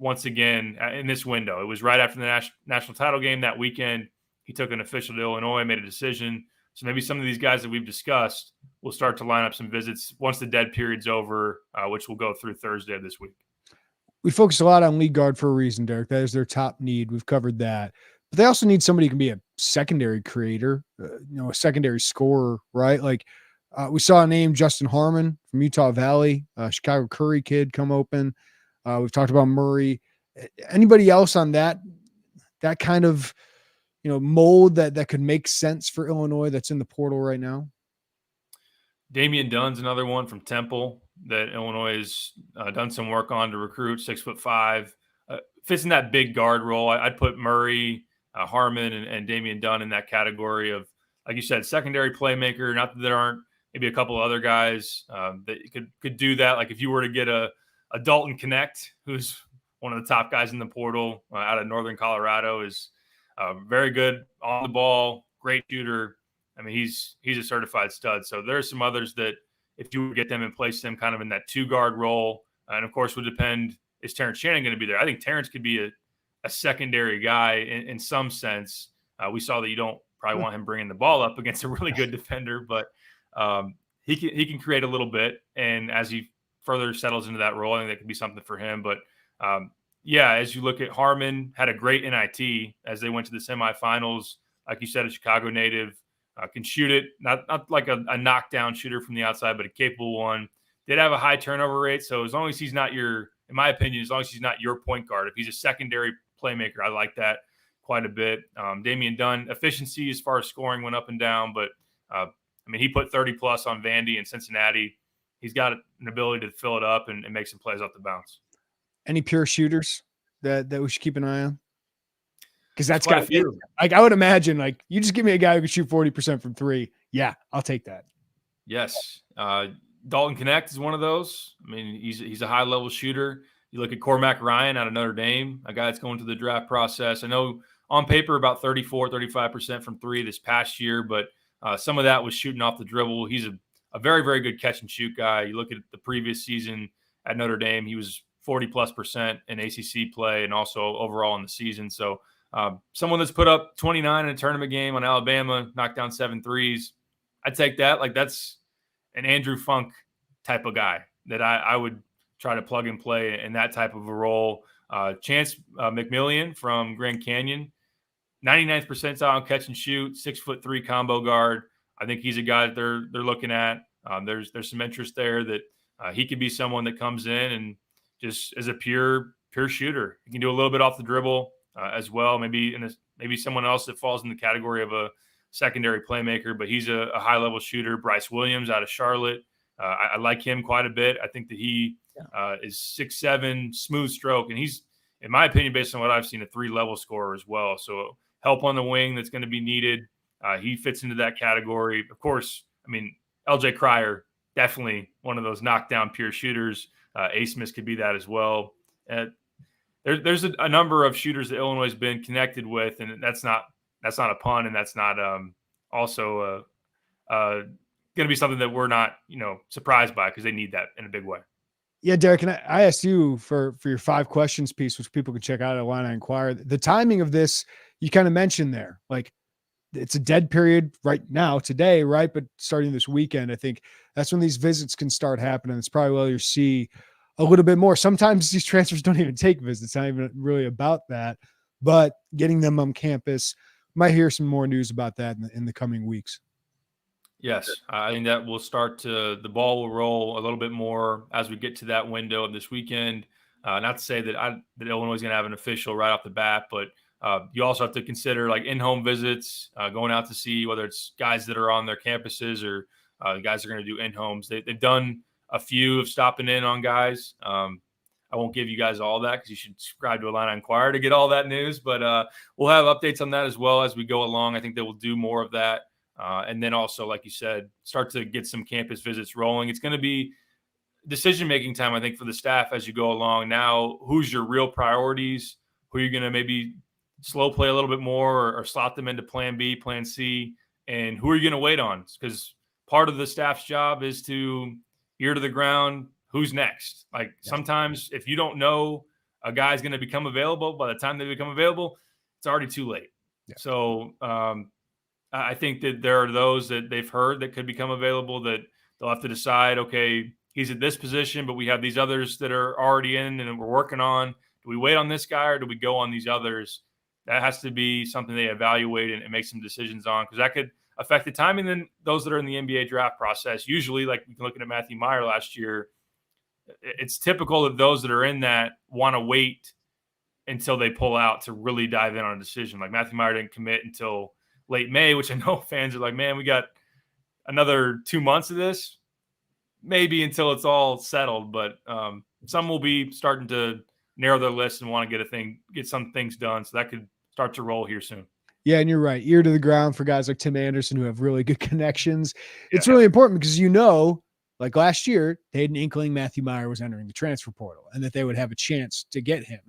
once again in this window. It was right after the national title game that weekend. He took an official to Illinois, made a decision. So maybe some of these guys that we've discussed will start to line up some visits once the dead period's over, which will go through Thursday of this week. We focus a lot on lead guard for a reason, Derek. That is their top need. We've covered that. But they also need somebody who can be a secondary creator, a secondary scorer, right? Like we saw a name, Justin Harmon from Utah Valley, Chicago Curry kid, come open. We've talked about Murray. Anybody else on that kind of mold that could make sense for Illinois that's in the portal right now? Damian Dunn's another one from Temple that Illinois has done some work on to recruit, 6'5", fits in that big guard role. I'd put Murray, Harmon, and Damian Dunn in that category of, like you said, secondary playmaker. Not that there aren't maybe a couple of other guys that could do that. Like if you were to get a Dalton Connect, who's one of the top guys in the portal out of Northern Colorado, is very good on the ball, great shooter. I mean, he's a certified stud. So there are some others that if you get them and place them kind of in that 2-guard role, and of course would depend, is Terrence Shannon going to be there? I think Terrence could be a secondary guy in some sense. We saw that you don't probably want him bringing the ball up against a really good defender, but he can create a little bit. And as he further settles into that role, I think that could be something for him. But yeah, as you look at Harmon, had a great NIT as they went to the semifinals. Like you said, a Chicago native, can shoot it, not like a knockdown shooter from the outside, but a capable one. Did have a high turnover rate, so as long as he's not in my opinion, as long as he's not your point guard, if he's a secondary playmaker, I like that quite a bit. Damian Dunn, efficiency as far as scoring went up and down, but I mean, he put 30+ on Vandy in Cincinnati. He's got an ability to fill it up and make some plays off the bounce. Any pure shooters that we should keep an eye on? Because that's got a few. Like I would imagine, like you just give me a guy who can shoot 40% from 3. Yeah, I'll take that. Yes. Dalton Connect is one of those. I mean, he's a high level shooter. You look at Cormac Ryan out of Notre Dame, a guy that's going through the draft process. I know on paper about 35% from 3 this past year, but some of that was shooting off the dribble. He's a very, very good catch and shoot guy. You look at the previous season at Notre Dame, he was 40+% in ACC play and also overall in the season. So someone that's put up 29 in a tournament game on Alabama, knocked down 7 threes. I'd take that. Like, that's an Andrew Funk type of guy that I would try to plug and play in that type of a role. Chance McMillian from Grand Canyon, 99th percentile on catch and shoot, 6'3" combo guard. I think he's a guy that they're looking at. There's some interest there that he could be someone that comes in and just is a pure shooter. He can do a little bit off the dribble as well. Maybe someone else that falls in the category of a secondary playmaker, but he's a high level shooter. Bryce Williams out of Charlotte. I like him quite a bit. I think that he is 6'7", smooth stroke, and he's, in my opinion, based on what I've seen, a 3-level scorer as well. So help on the wing that's going to be needed. He fits into that category. Of course, I mean, LJ Cryer, definitely one of those knockdown pure shooters. Smith could be that as well. There's a number of shooters that Illinois has been connected with, and that's not a pun, and that's not also going to be something that we're not surprised by, because they need that in a big way. Yeah, Derek, and I asked you for your 5 questions piece, which people can check out at Illini Inquirer. The timing of this, you kind of mentioned there, like, it's a dead period right now today, right? But starting this weekend, I think that's when these visits can start happening. It's probably where you see a little bit more. Sometimes these transfers don't even take visits. It's not even really about that, but getting them on campus, might hear some more news about that in the coming weeks. Yes, I think that will start the ball will roll a little bit more as we get to that window of this weekend. Not to say that Illinois is going to have an official right off the bat, but you also have to consider like in-home visits, going out to see whether it's guys that are on their campuses or guys that are going to do in-homes. They've done a few of stopping in on guys. I won't give you guys all that because you should subscribe to Illini Inquirer to get all that news. But we'll have updates on that as well as we go along. I think they will do more of that. And then also, like you said, start to get some campus visits rolling. It's going to be decision-making time, I think, for the staff as you go along. Now, who's your real priorities? Who are you going to maybe slow play a little bit more or slot them into plan B, plan C? And who are you going to wait on? Because part of the staff's job is to ear to the ground, who's next? Like sometimes if you don't know a guy's going to become available, by the time they become available, it's already too late. Yeah. So I think that there are those that they've heard that could become available that they'll have to decide, okay, he's at this position, but we have these others that are already in and we're working on. Do we wait on this guy or do we go on these others? That has to be something they evaluate and make some decisions on, because that could affect the timing. Then those that are in the NBA draft process, usually, like we can look at Matthew Meyer last year, it's typical that those that are in that want to wait until they pull out to really dive in on a decision. Like Matthew Meyer didn't commit until late May, which I know fans are like, man, we got another 2 months of this, maybe until it's all settled. But some will be starting to narrow their list and want to get some things done. So that could start to roll here soon. Yeah, and you're right. Ear to the ground for guys like Tim Anderson who have really good connections. It's really important because, like last year, they had an inkling Matthew Meyer was entering the transfer portal and that they would have a chance to get him.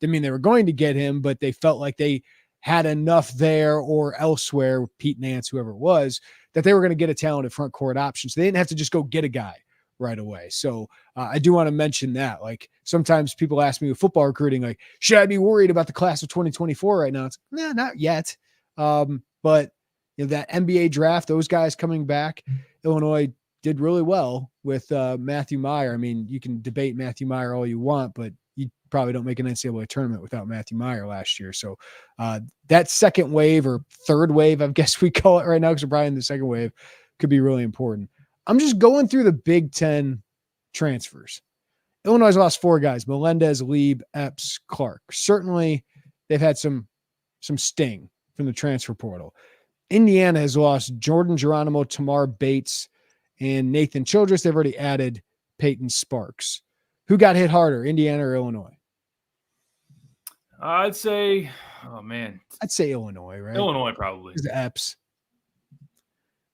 Didn't mean they were going to get him, but they felt like they had enough there or elsewhere, Pete Nance, whoever it was, that they were going to get a talented front court option. So they didn't have to just go get a guy right away. So I do want to mention that. Like sometimes people ask me with football recruiting, like, should I be worried about the class of 2024 right now? It's not yet. But that NBA draft, those guys coming back, Illinois did really well with Matthew Meyer. I mean, you can debate Matthew Meyer all you want, but you probably don't make an NCAA tournament without Matthew Meyer last year. So that second wave or third wave, I guess we call it right now, because we're probably in the second wave, could be really important. I'm just going through the Big Ten transfers. Illinois lost 4 guys: Melendez, Lieb, Epps, Clark. Certainly they've had some sting from the transfer portal. Indiana has lost Jordan Geronimo, Tamar Bates, and Nathan Childress. They've already added Peyton Sparks. Who got hit harder, Indiana or Illinois? I'd say Illinois, right? Illinois probably. Because of Epps.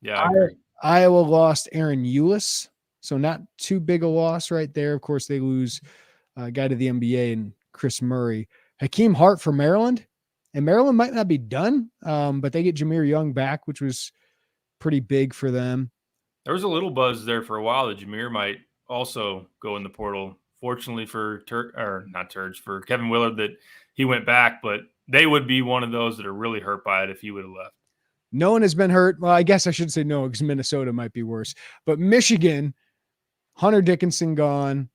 Yeah, I agree. Iowa lost Aaron Eulis, so not too big a loss right there. Of course, they lose a guy to the NBA and Chris Murray. Hakeem Hart for Maryland. And Maryland might not be done, but they get Jameer Young back, which was pretty big for them. There was a little buzz there for a while that Jameer might also go in the portal fortunately for for Kevin Willard that he went back, but they would be one of those that are really hurt by it if he would have left. No one has been hurt. Well, I guess I should say no, because Minnesota might be worse. But Michigan, Hunter Dickinson gone.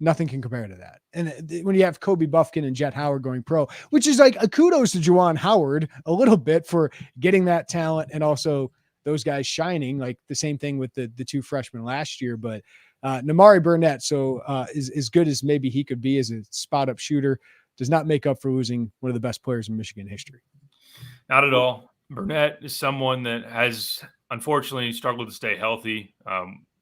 Nothing can compare to that. And when you have Kobe Buffkin and Jet Howard going pro, which is like a kudos to Juwan Howard a little bit for getting that talent and also those guys shining, like the same thing with the two freshmen last year. But Namari Burnett, so as good as maybe he could be as a spot up shooter, does not make up for losing one of the best players in Michigan history. Not at all. Burnett is someone that has unfortunately struggled to stay healthy.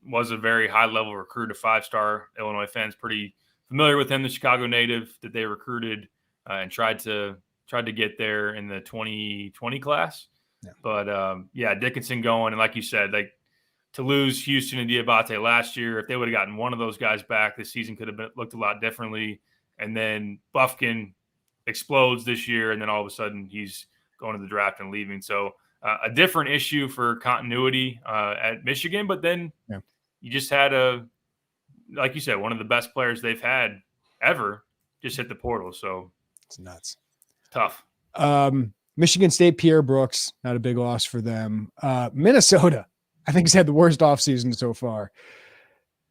Was a very high-level recruit, a 5-star. Illinois fans pretty familiar with him, the Chicago native that they recruited and tried to get there in the 2020 class. Yeah. But Dickinson going, and like you said, like to lose Houston and Diabate last year, if they would have gotten one of those guys back, this season could have looked a lot differently. And then Buffkin explodes this year, and then all of a sudden he's going to the draft and leaving. So a different issue for continuity at Michigan, but then you just had like you said, one of the best players they've had ever just hit the portal. So it's nuts. Tough. Michigan State, Pierre Brooks, not a big loss for them. Minnesota, I think, has had the worst offseason so far.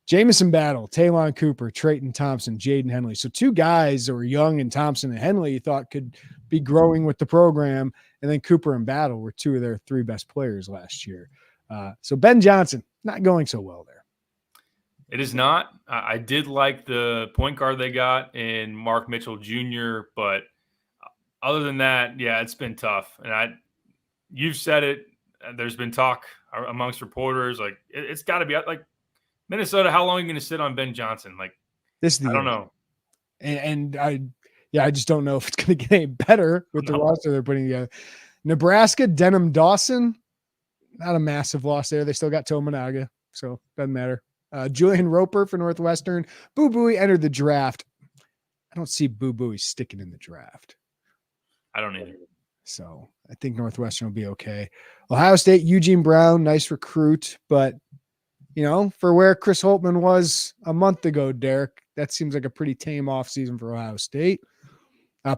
Jamison Battle, Taylon Cooper, Trayton Thompson, Jaden Henley. So two guys that were young, and Thompson and Henley you thought could be growing with the program. And then Cooper and Battle were two of their three best players last year. So Ben Johnson, not going so well there. It is not. I did like the point guard they got in Mark Mitchell Jr., but other than that, yeah, it's been tough. And you've said it. There's been talk amongst reporters, like it's got to be like Minnesota. How long are you going to sit on Ben Johnson? Like this, I don't know. And I just don't know if it's going to get any better with the roster they're putting together. Nebraska, Denham Dawson, not a massive loss there. They still got Tominaga, so doesn't matter. Julian Roper for Northwestern. Boo Booey entered the draft. I don't see Boo Booey sticking in the draft. I don't either. So I think Northwestern will be okay. Ohio State, Eugene Brown, nice recruit, but for where Chris Holtman was a month ago, Derek, that seems like a pretty tame offseason for Ohio State.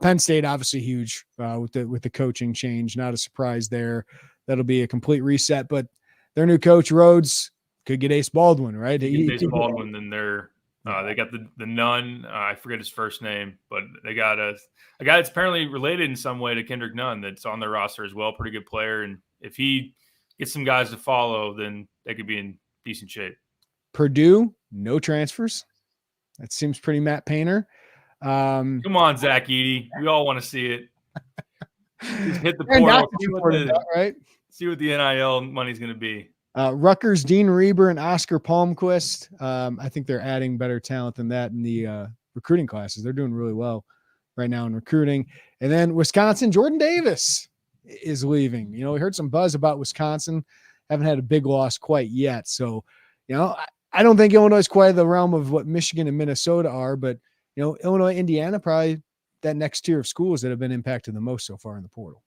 Penn State, obviously huge with the coaching change. Not a surprise there. That'll be a complete reset, but their new coach, Rhodes, could get Ace Baldwin, right? Ace Baldwin, then they got the Nunn. I forget his first name, but they got a guy that's apparently related in some way to Kendrick Nunn that's on their roster as well. Pretty good player. And if he gets some guys to follow, then they could be in decent shape. Purdue, no transfers. That seems pretty Matt Painter. Come on, Zach Edey. We all want to see it. Just hit the portal. See what the NIL money's going to be. Rutgers, Dean Reber, and Oscar Palmquist. I think they're adding better talent than that in the recruiting classes. They're doing really well right now in recruiting. And then Wisconsin, Jordan Davis is leaving. We heard some buzz about Wisconsin. Haven't had a big loss quite yet. So, I don't think Illinois is quite the realm of what Michigan and Minnesota are, but, Illinois, Indiana, probably that next tier of schools that have been impacted the most so far in the portal.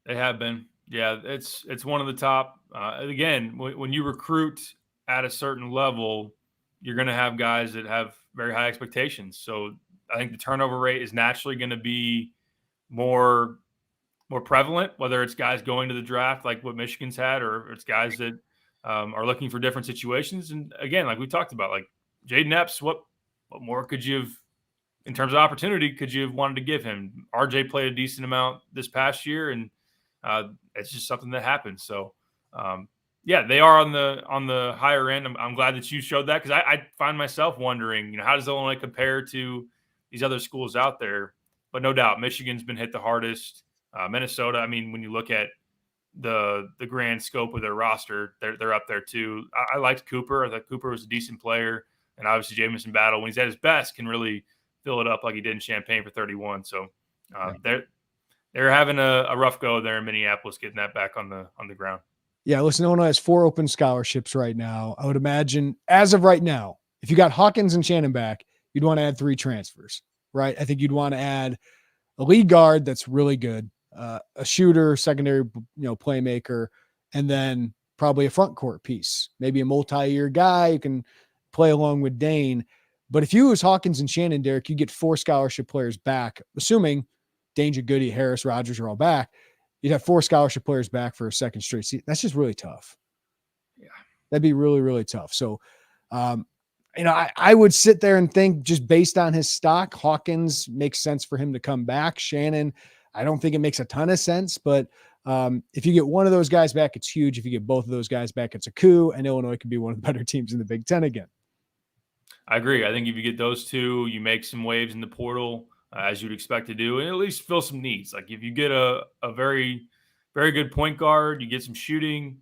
They have been. Yeah, it's one of the top. Again, when you recruit at a certain level, you're going to have guys that have very high expectations. So I think the turnover rate is naturally going to be more prevalent, whether it's guys going to the draft like what Michigan's had, or it's guys that are looking for different situations. And again, like we talked about, like Jaden Epps, what more could you have in terms of opportunity could you have wanted to give him? RJ played a decent amount this past year, and it's just something that happens. So, they are on the higher end. I'm glad that you showed that, because I find myself wondering, how does Illinois compare to these other schools out there? But no doubt, Michigan's been hit the hardest. Minnesota, I mean, when you look at the grand scope of their roster, they're up there too. I liked Cooper. I thought Cooper was a decent player, and obviously Jamison Battle, when he's at his best, can really fill it up like he did in Champaign for 31. So they're having a rough go there in Minneapolis, getting that back on the ground. Yeah, listen, Illinois has 4 open scholarships right now. I would imagine, as of right now, if you got Hawkins and Shannon back, you'd want to add 3 transfers, right? I think you'd want to add a lead guard that's really good, a shooter, secondary, playmaker, and then probably a front court piece, maybe a multi-year guy who can play along with Dane. But if you lose Hawkins and Shannon, Derek, you get 4 scholarship players back, assuming Danger, Goody, Harris, Rogers are all back. You'd have 4 scholarship players back for a second straight season. That's just really tough. Yeah. That'd be really, really tough. So, I would sit there and think, just based on his stock, Hawkins makes sense for him to come back. Shannon, I don't think it makes a ton of sense, but if you get one of those guys back, it's huge. If you get both of those guys back, it's a coup, and Illinois could be one of the better teams in the Big Ten again. I agree. I think if you get those two, you make some waves in the portal, as you'd expect to do, and at least fill some needs. Like if you get a very, very good point guard, you get some shooting,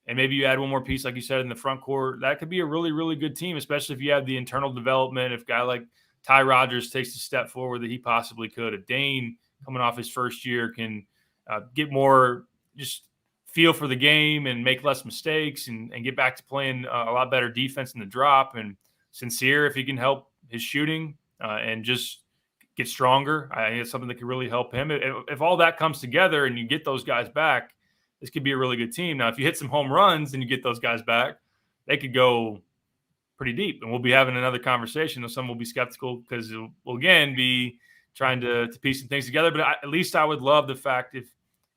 and maybe you add one more piece, like you said, in the front court, that could be a really, really good team, especially if you have the internal development. If a guy like Ty Rodgers takes a step forward that he possibly could, if Dane coming off his first year can get more just feel for the game and make less mistakes and get back to playing a lot better defense in the drop, and Sincere, if he can help his shooting and just get stronger, I think it's something that could really help him. If all that comes together and you get those guys back, this could be a really good team. Now, if you hit some home runs and you get those guys back, they could go pretty deep. And we'll be having another conversation. Some will be skeptical because we'll again be trying to piece some things together. But at least I would love the fact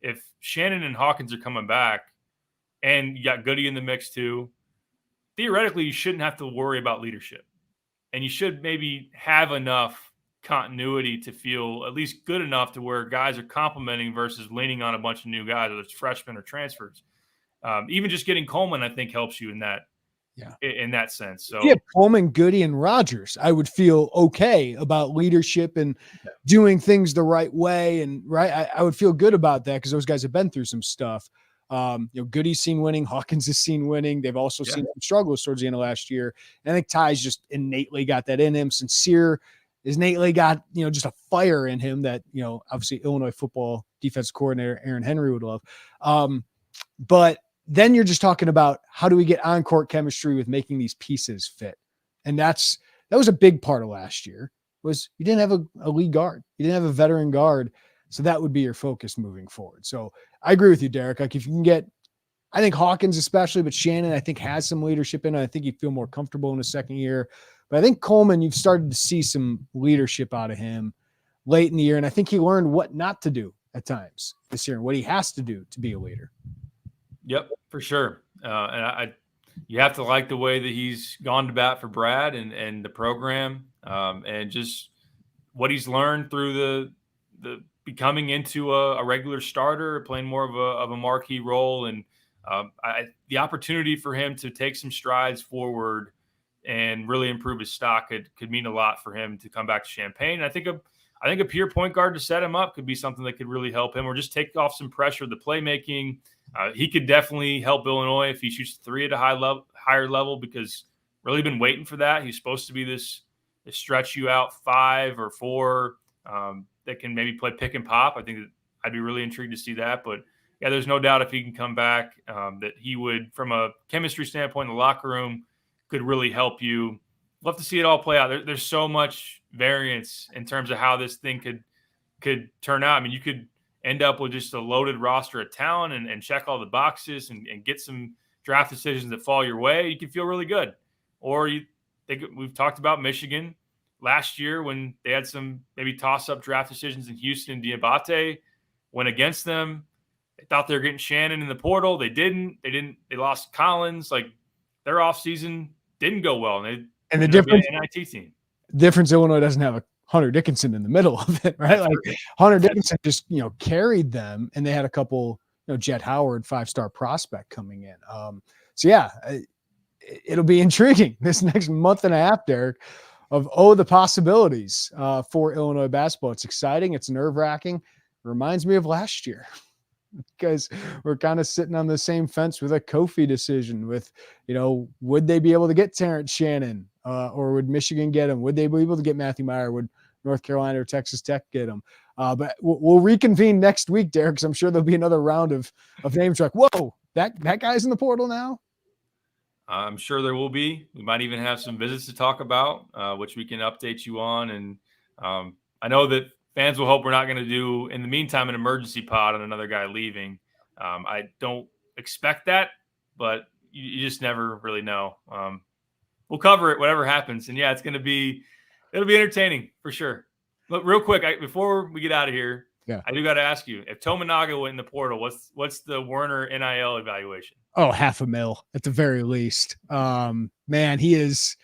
if Shannon and Hawkins are coming back and you got Goody in the mix too, theoretically you shouldn't have to worry about leadership. And you should maybe have enough continuity to feel at least good enough to where guys are complimenting versus leaning on a bunch of new guys, whether it's freshmen or transfers. Even just getting Coleman, I think, helps you in that sense. So yeah, Coleman, Goody, and Rogers, I would feel okay about leadership and doing things the right way. And I would feel good about that because those guys have been through some stuff. Goody's seen winning, Hawkins has seen winning. They've also seen some struggles towards the end of last year. And I think Ty's just innately got that in him. Sincere is innately got, just a fire in him that, obviously Illinois football defense coordinator Aaron Henry would love. But then you're just talking about how do we get on-court chemistry with making these pieces fit? And that was a big part of last year, was you didn't have a lead guard. You didn't have a veteran guard. So that would be your focus moving forward. So I agree with you, Derek. Like if you can get, I think Hawkins especially, but Shannon, I think has some leadership in it. I think he'd feel more comfortable in his second year. But I think Coleman, you've started to see some leadership out of him late in the year. And I think he learned what not to do at times this year and what he has to do to be a leader. Yep, for sure. You have to like the way that he's gone to bat for Brad and the program, and just what he's learned through the becoming into a regular starter, playing more of a marquee role, and the opportunity for him to take some strides forward and really improve his stock could mean a lot for him to come back to Champaign. And I think a pure point guard to set him up could be something that could really help him, or just take off some pressure, the playmaking. He could definitely help Illinois if he shoots three at a higher level, because really been waiting for that. He's supposed to be this stretch you out 5 or 4 that can maybe play pick and pop. I think that I'd be really intrigued to see that. But yeah, there's no doubt if he can come back that he would, from a chemistry standpoint in the locker room, could really help you. Love to see it all play out. There's so much variance in terms of how this thing could turn out. I mean, you could end up with just a loaded roster of talent and check all the boxes and get some draft decisions that fall your way. You can feel really good. Or we've talked about Michigan last year when they had some maybe toss-up draft decisions in Houston. Diabate went against them. They thought they were getting Shannon in the portal. They didn't. They lost Collins. Like, their offseason didn't go well. And the difference, NIT team. Illinois doesn't have a Hunter Dickinson in the middle of it, right? Like Hunter Dickinson just, carried them, and they had a couple, Jet Howard 5-star prospect coming in. So yeah, it'll be intriguing this next month and a half, Derek, of the possibilities for Illinois basketball. It's exciting. It's nerve-wracking. It reminds me of last year, because we're kind of sitting on the same fence with a Kofi decision with, would they be able to get Terrence Shannon or would Michigan get him? Would they be able to get Matthew Meyer? Would North Carolina or Texas Tech get him? But we'll reconvene next week, Derek, because I'm sure there'll be another round of names like, whoa, that guy's in the portal now. I'm sure there will be. We might even have some visits to talk about, which we can update you on. And I know that fans will hope we're not going to do, in the meantime, an emergency pod on another guy leaving. I don't expect that, but you just never really know. we'll cover it, whatever happens. And yeah, it'll be entertaining for sure. But real quick, before we get out of here, I do got to ask you, if Tominaga went in the portal, what's the Werner NIL evaluation? Oh, $500,000 at the very least. Man, he is.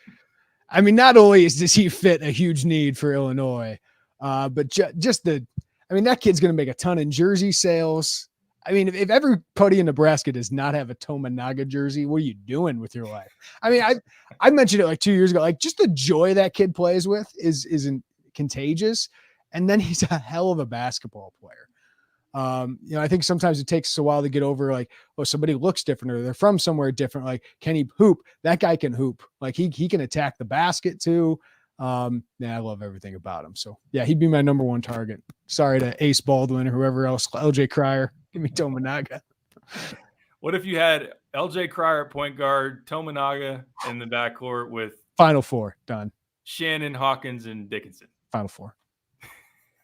I mean, not only does he fit a huge need for Illinois, but that kid's going to make a ton in jersey sales. I mean, if everybody in Nebraska does not have a Tominaga jersey, what are you doing with your life? I mean, I mentioned it like 2 years ago. Like, just the joy that kid plays with isn't contagious. And then he's a hell of a basketball player. I think sometimes it takes us a while to get over like, oh, somebody looks different or they're from somewhere different. Like, can he hoop? That guy can hoop. Like he can attack the basket too. I love everything about him. So yeah, he'd be my number one target. Sorry to Ace Baldwin or whoever else, LJ Cryer. Give me Tominaga. What if you had LJ Cryer at point guard, Tominaga in the backcourt with Final Four done? Shannon, Hawkins, and Dickinson. Final Four.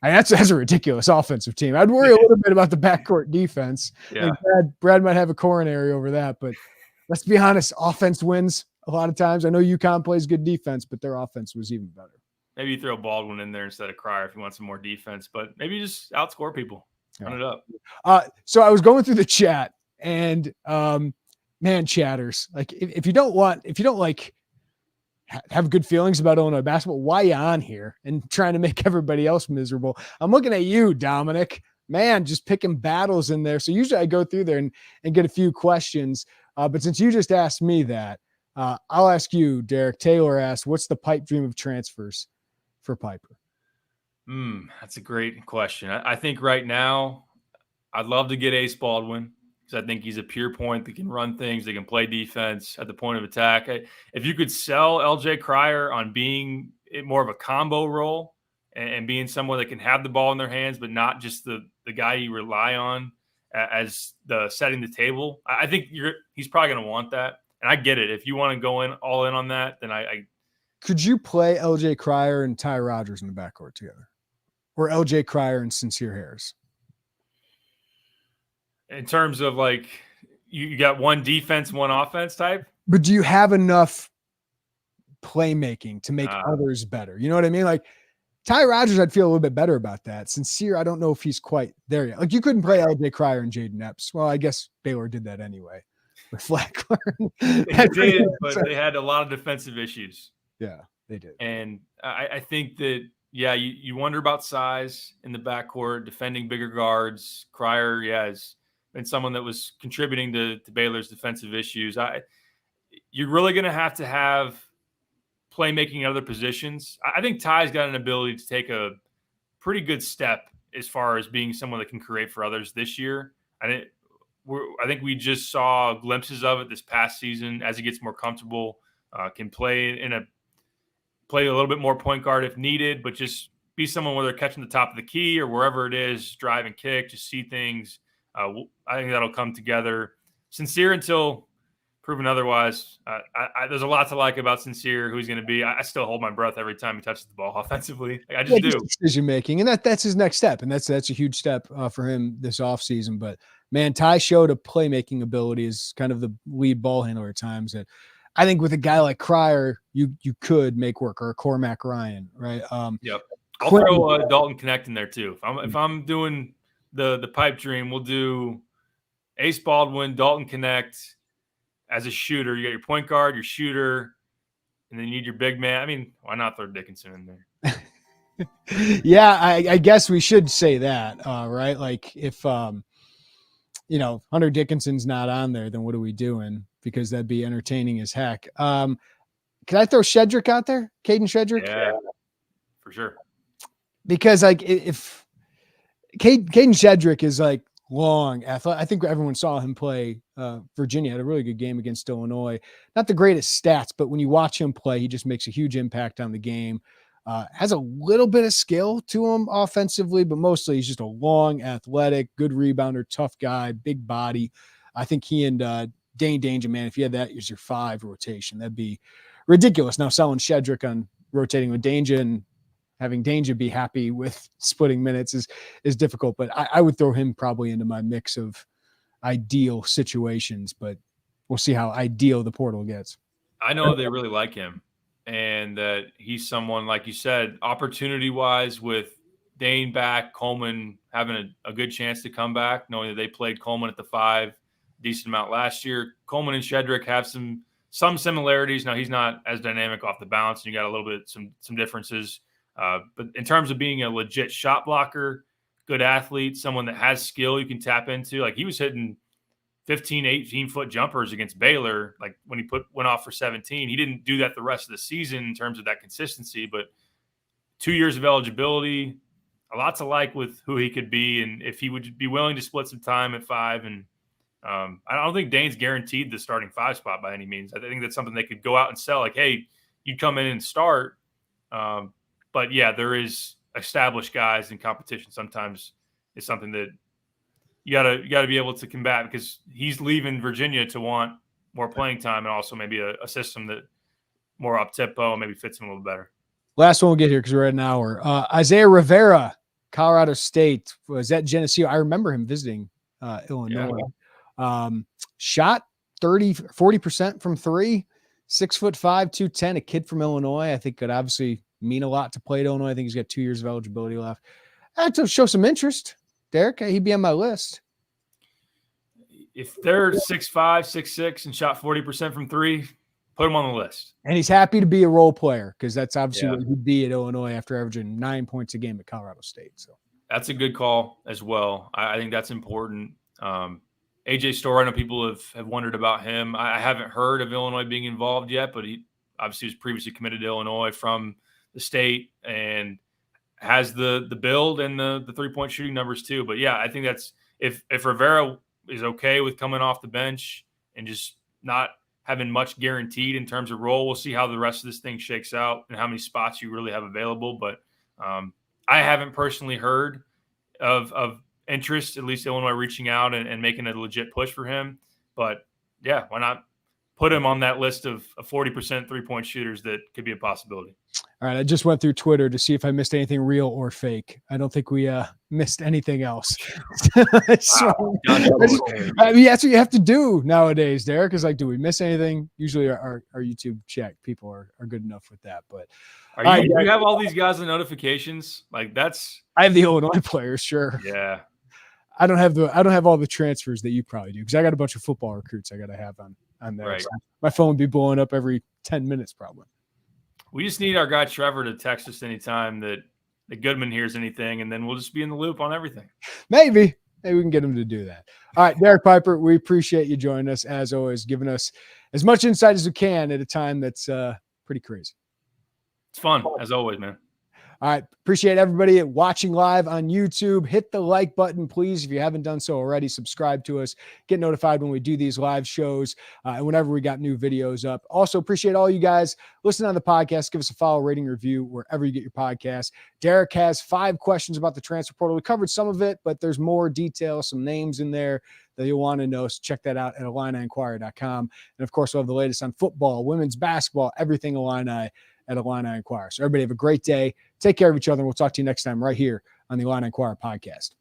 That's a ridiculous offensive team. I'd worry a little bit about the backcourt defense. Yeah. Brad might have a coronary over that, but let's be honest, offense wins a lot of times. I know UConn plays good defense, but their offense was even better. Maybe you throw Baldwin in there instead of Cryer if you want some more defense, but maybe you just outscore people. Run it up. So I was going through the chat and man, chatters. Like if you don't like have good feelings about Illinois basketball, why are you on here and trying to make everybody else miserable? I'm looking at you, Dominic. Man, just picking battles in there. So usually I go through there and get a few questions. But since you just asked me that, I'll ask you, Derek. Taylor asked, what's the pipe dream of transfers for Piper? That's a great question. I think right now I'd love to get Ace Baldwin, because I think he's a pure point that can run things, that can play defense at the point of attack. If you could sell LJ Cryer on being more of a combo role and being someone that can have the ball in their hands, but not just the guy you rely on as the setting the table, I think he's probably going to want that. And I get it. If you want to go all in on that, then I could you play LJ Cryer and Ty Rodgers in the backcourt together, or LJ Cryer and Sincere Harris? In terms of like, you got one defense, one offense type. But do you have enough playmaking to make others better? You know what I mean? Like Ty Rodgers, I'd feel a little bit better about that. Sincere, I don't know if he's quite there yet. Like you couldn't play LJ Cryer and Jaden Epps. Well, I guess Baylor did that anyway with Flackler. They did, but they had a lot of defensive issues. Yeah, they did. And I think that, yeah, you wonder about size in the backcourt, defending bigger guards. Cryer, has been someone that was contributing to Baylor's defensive issues. You're really going to have playmaking in other positions. I think Ty's got an ability to take a pretty good step as far as being someone that can create for others this year. I think we just saw glimpses of it this past season as he gets more comfortable, can play a little bit more point guard if needed, but just be someone where they're catching the top of the key or wherever it is, drive and kick, just see things. I think that'll come together. Sincere until proven otherwise. There's a lot to like about Sincere, who he's going to be. I still hold my breath every time he touches the ball offensively. I just do. Decision making, and that's his next step, and that's a huge step for him this offseason. But man, Ty showed a playmaking ability as kind of the lead ball handler at times that I think with a guy like Cryer, you could make work, or Cormac Ryan, right? Yep. I'll throw Dalton Connect in there too. If I'm doing the pipe dream, we'll do Ace Baldwin, Dalton Connect as a shooter. You got your point guard, your shooter, and then you need your big man. I mean, why not throw Dickinson in there? Yeah, I guess we should say that, right? Like if Hunter Dickinson's not on there, then what are we doing? Because that'd be entertaining as heck. Can I throw Shedrick out there? Caden Shedrick? Yeah, for sure. Because like if Caden Shedrick is like long athlete, I think everyone saw him play Virginia, had a really good game against Illinois. Not the greatest stats, but when you watch him play, he just makes a huge impact on the game. Has a little bit of skill to him offensively, but mostly he's just a long, athletic, good rebounder, tough guy, big body. I think he and Dane Danger, man, if you had that as your 5 rotation, that'd be ridiculous. Now selling Shedrick on rotating with Danger and having Danger be happy with splitting minutes is difficult, but I would throw him probably into my mix of ideal situations, but we'll see how ideal the portal gets. I know they really like him, and that he's someone, like you said, opportunity-wise, with Dane back, Coleman having a good chance to come back, knowing that they played Coleman at the 5 decent amount last year. Coleman and Shedrick have some similarities. Now, he's not as dynamic off the bounce, and you got a little bit some differences. But in terms of being a legit shot blocker, good athlete, someone that has skill you can tap into, like he was hitting 15, 18-foot jumpers against Baylor, like when he went off for 17. He didn't do that the rest of the season in terms of that consistency, but 2 years of eligibility, a lot to like with who he could be, and if he would be willing to split some time at 5. And I don't think Dane's guaranteed the starting 5 spot by any means. I think that's something they could go out and sell, like, hey, you come in and start. But yeah, there is established guys in competition. Sometimes it's something that you gotta be able to combat, because he's leaving Virginia to want more playing time, and also maybe a system that more up tempo maybe fits him a little better. Last one we'll get here because we're at an hour. Isaiah Rivera, Colorado State, was at Geneseo. I remember him visiting Illinois. Yeah. Shot 40% from 3, 6'5", 210, a kid from Illinois. I think could obviously mean a lot to play at Illinois. I think he's got 2 years of eligibility left. I have to show some interest. Derek, he'd be on my list. If they're 6'5", 6'6", and shot 40% from 3, put him on the list. And he's happy to be a role player, because that's obviously what he'd be at Illinois after averaging 9 points a game at Colorado State. So that's a good call as well. I think that's important. AJ Storr, I know people have wondered about him. I haven't heard of Illinois being involved yet, but he obviously was previously committed to Illinois from the state and has the build and the three-point shooting numbers too. But yeah, I think that's if Rivera is okay with coming off the bench and just not having much guaranteed in terms of role, we'll see how the rest of this thing shakes out and how many spots you really have available. But I haven't personally heard of interest, at least Illinois reaching out and making a legit push for him. But yeah, why not put him on that list of 40% three-point shooters that could be a possibility. All right, I just went through Twitter to see if I missed anything real or fake. I don't think we missed anything else. So, I mean, that's what you have to do nowadays, Derek, is like, do we miss anything? Usually our YouTube chat people are good enough with that. But you have all these guys in notifications? Like I have the Illinois players, sure. Yeah. I don't have all the transfers that you probably do, because I got a bunch of football recruits I got to have on there. Right. So my phone would be blowing up every 10 minutes probably. We just need our guy Trevor to text us anytime that Goodman hears anything, and then we'll just be in the loop on everything. Maybe we can get him to do that. All right, Derek Piper, we appreciate you joining us, as always, giving us as much insight as we can at a time that's pretty crazy. It's fun, as always, man. All right. Appreciate everybody watching live on YouTube. Hit the like button, please. If you haven't done so already, subscribe to us. Get notified when we do these live shows and whenever we got new videos up. Also, appreciate all you guys listening on the podcast. Give us a follow, rating, review wherever you get your podcast. Derek has 5 questions about the transfer portal. We covered some of it, but there's more detail, some names in there that you'll want to know. So check that out at IlliniInquirer.com. And of course, we'll have the latest on football, women's basketball, everything Illini at Illini Inquirer. So everybody have a great day. Take care of each other, and we'll talk to you next time right here on the Illini Inquirer podcast.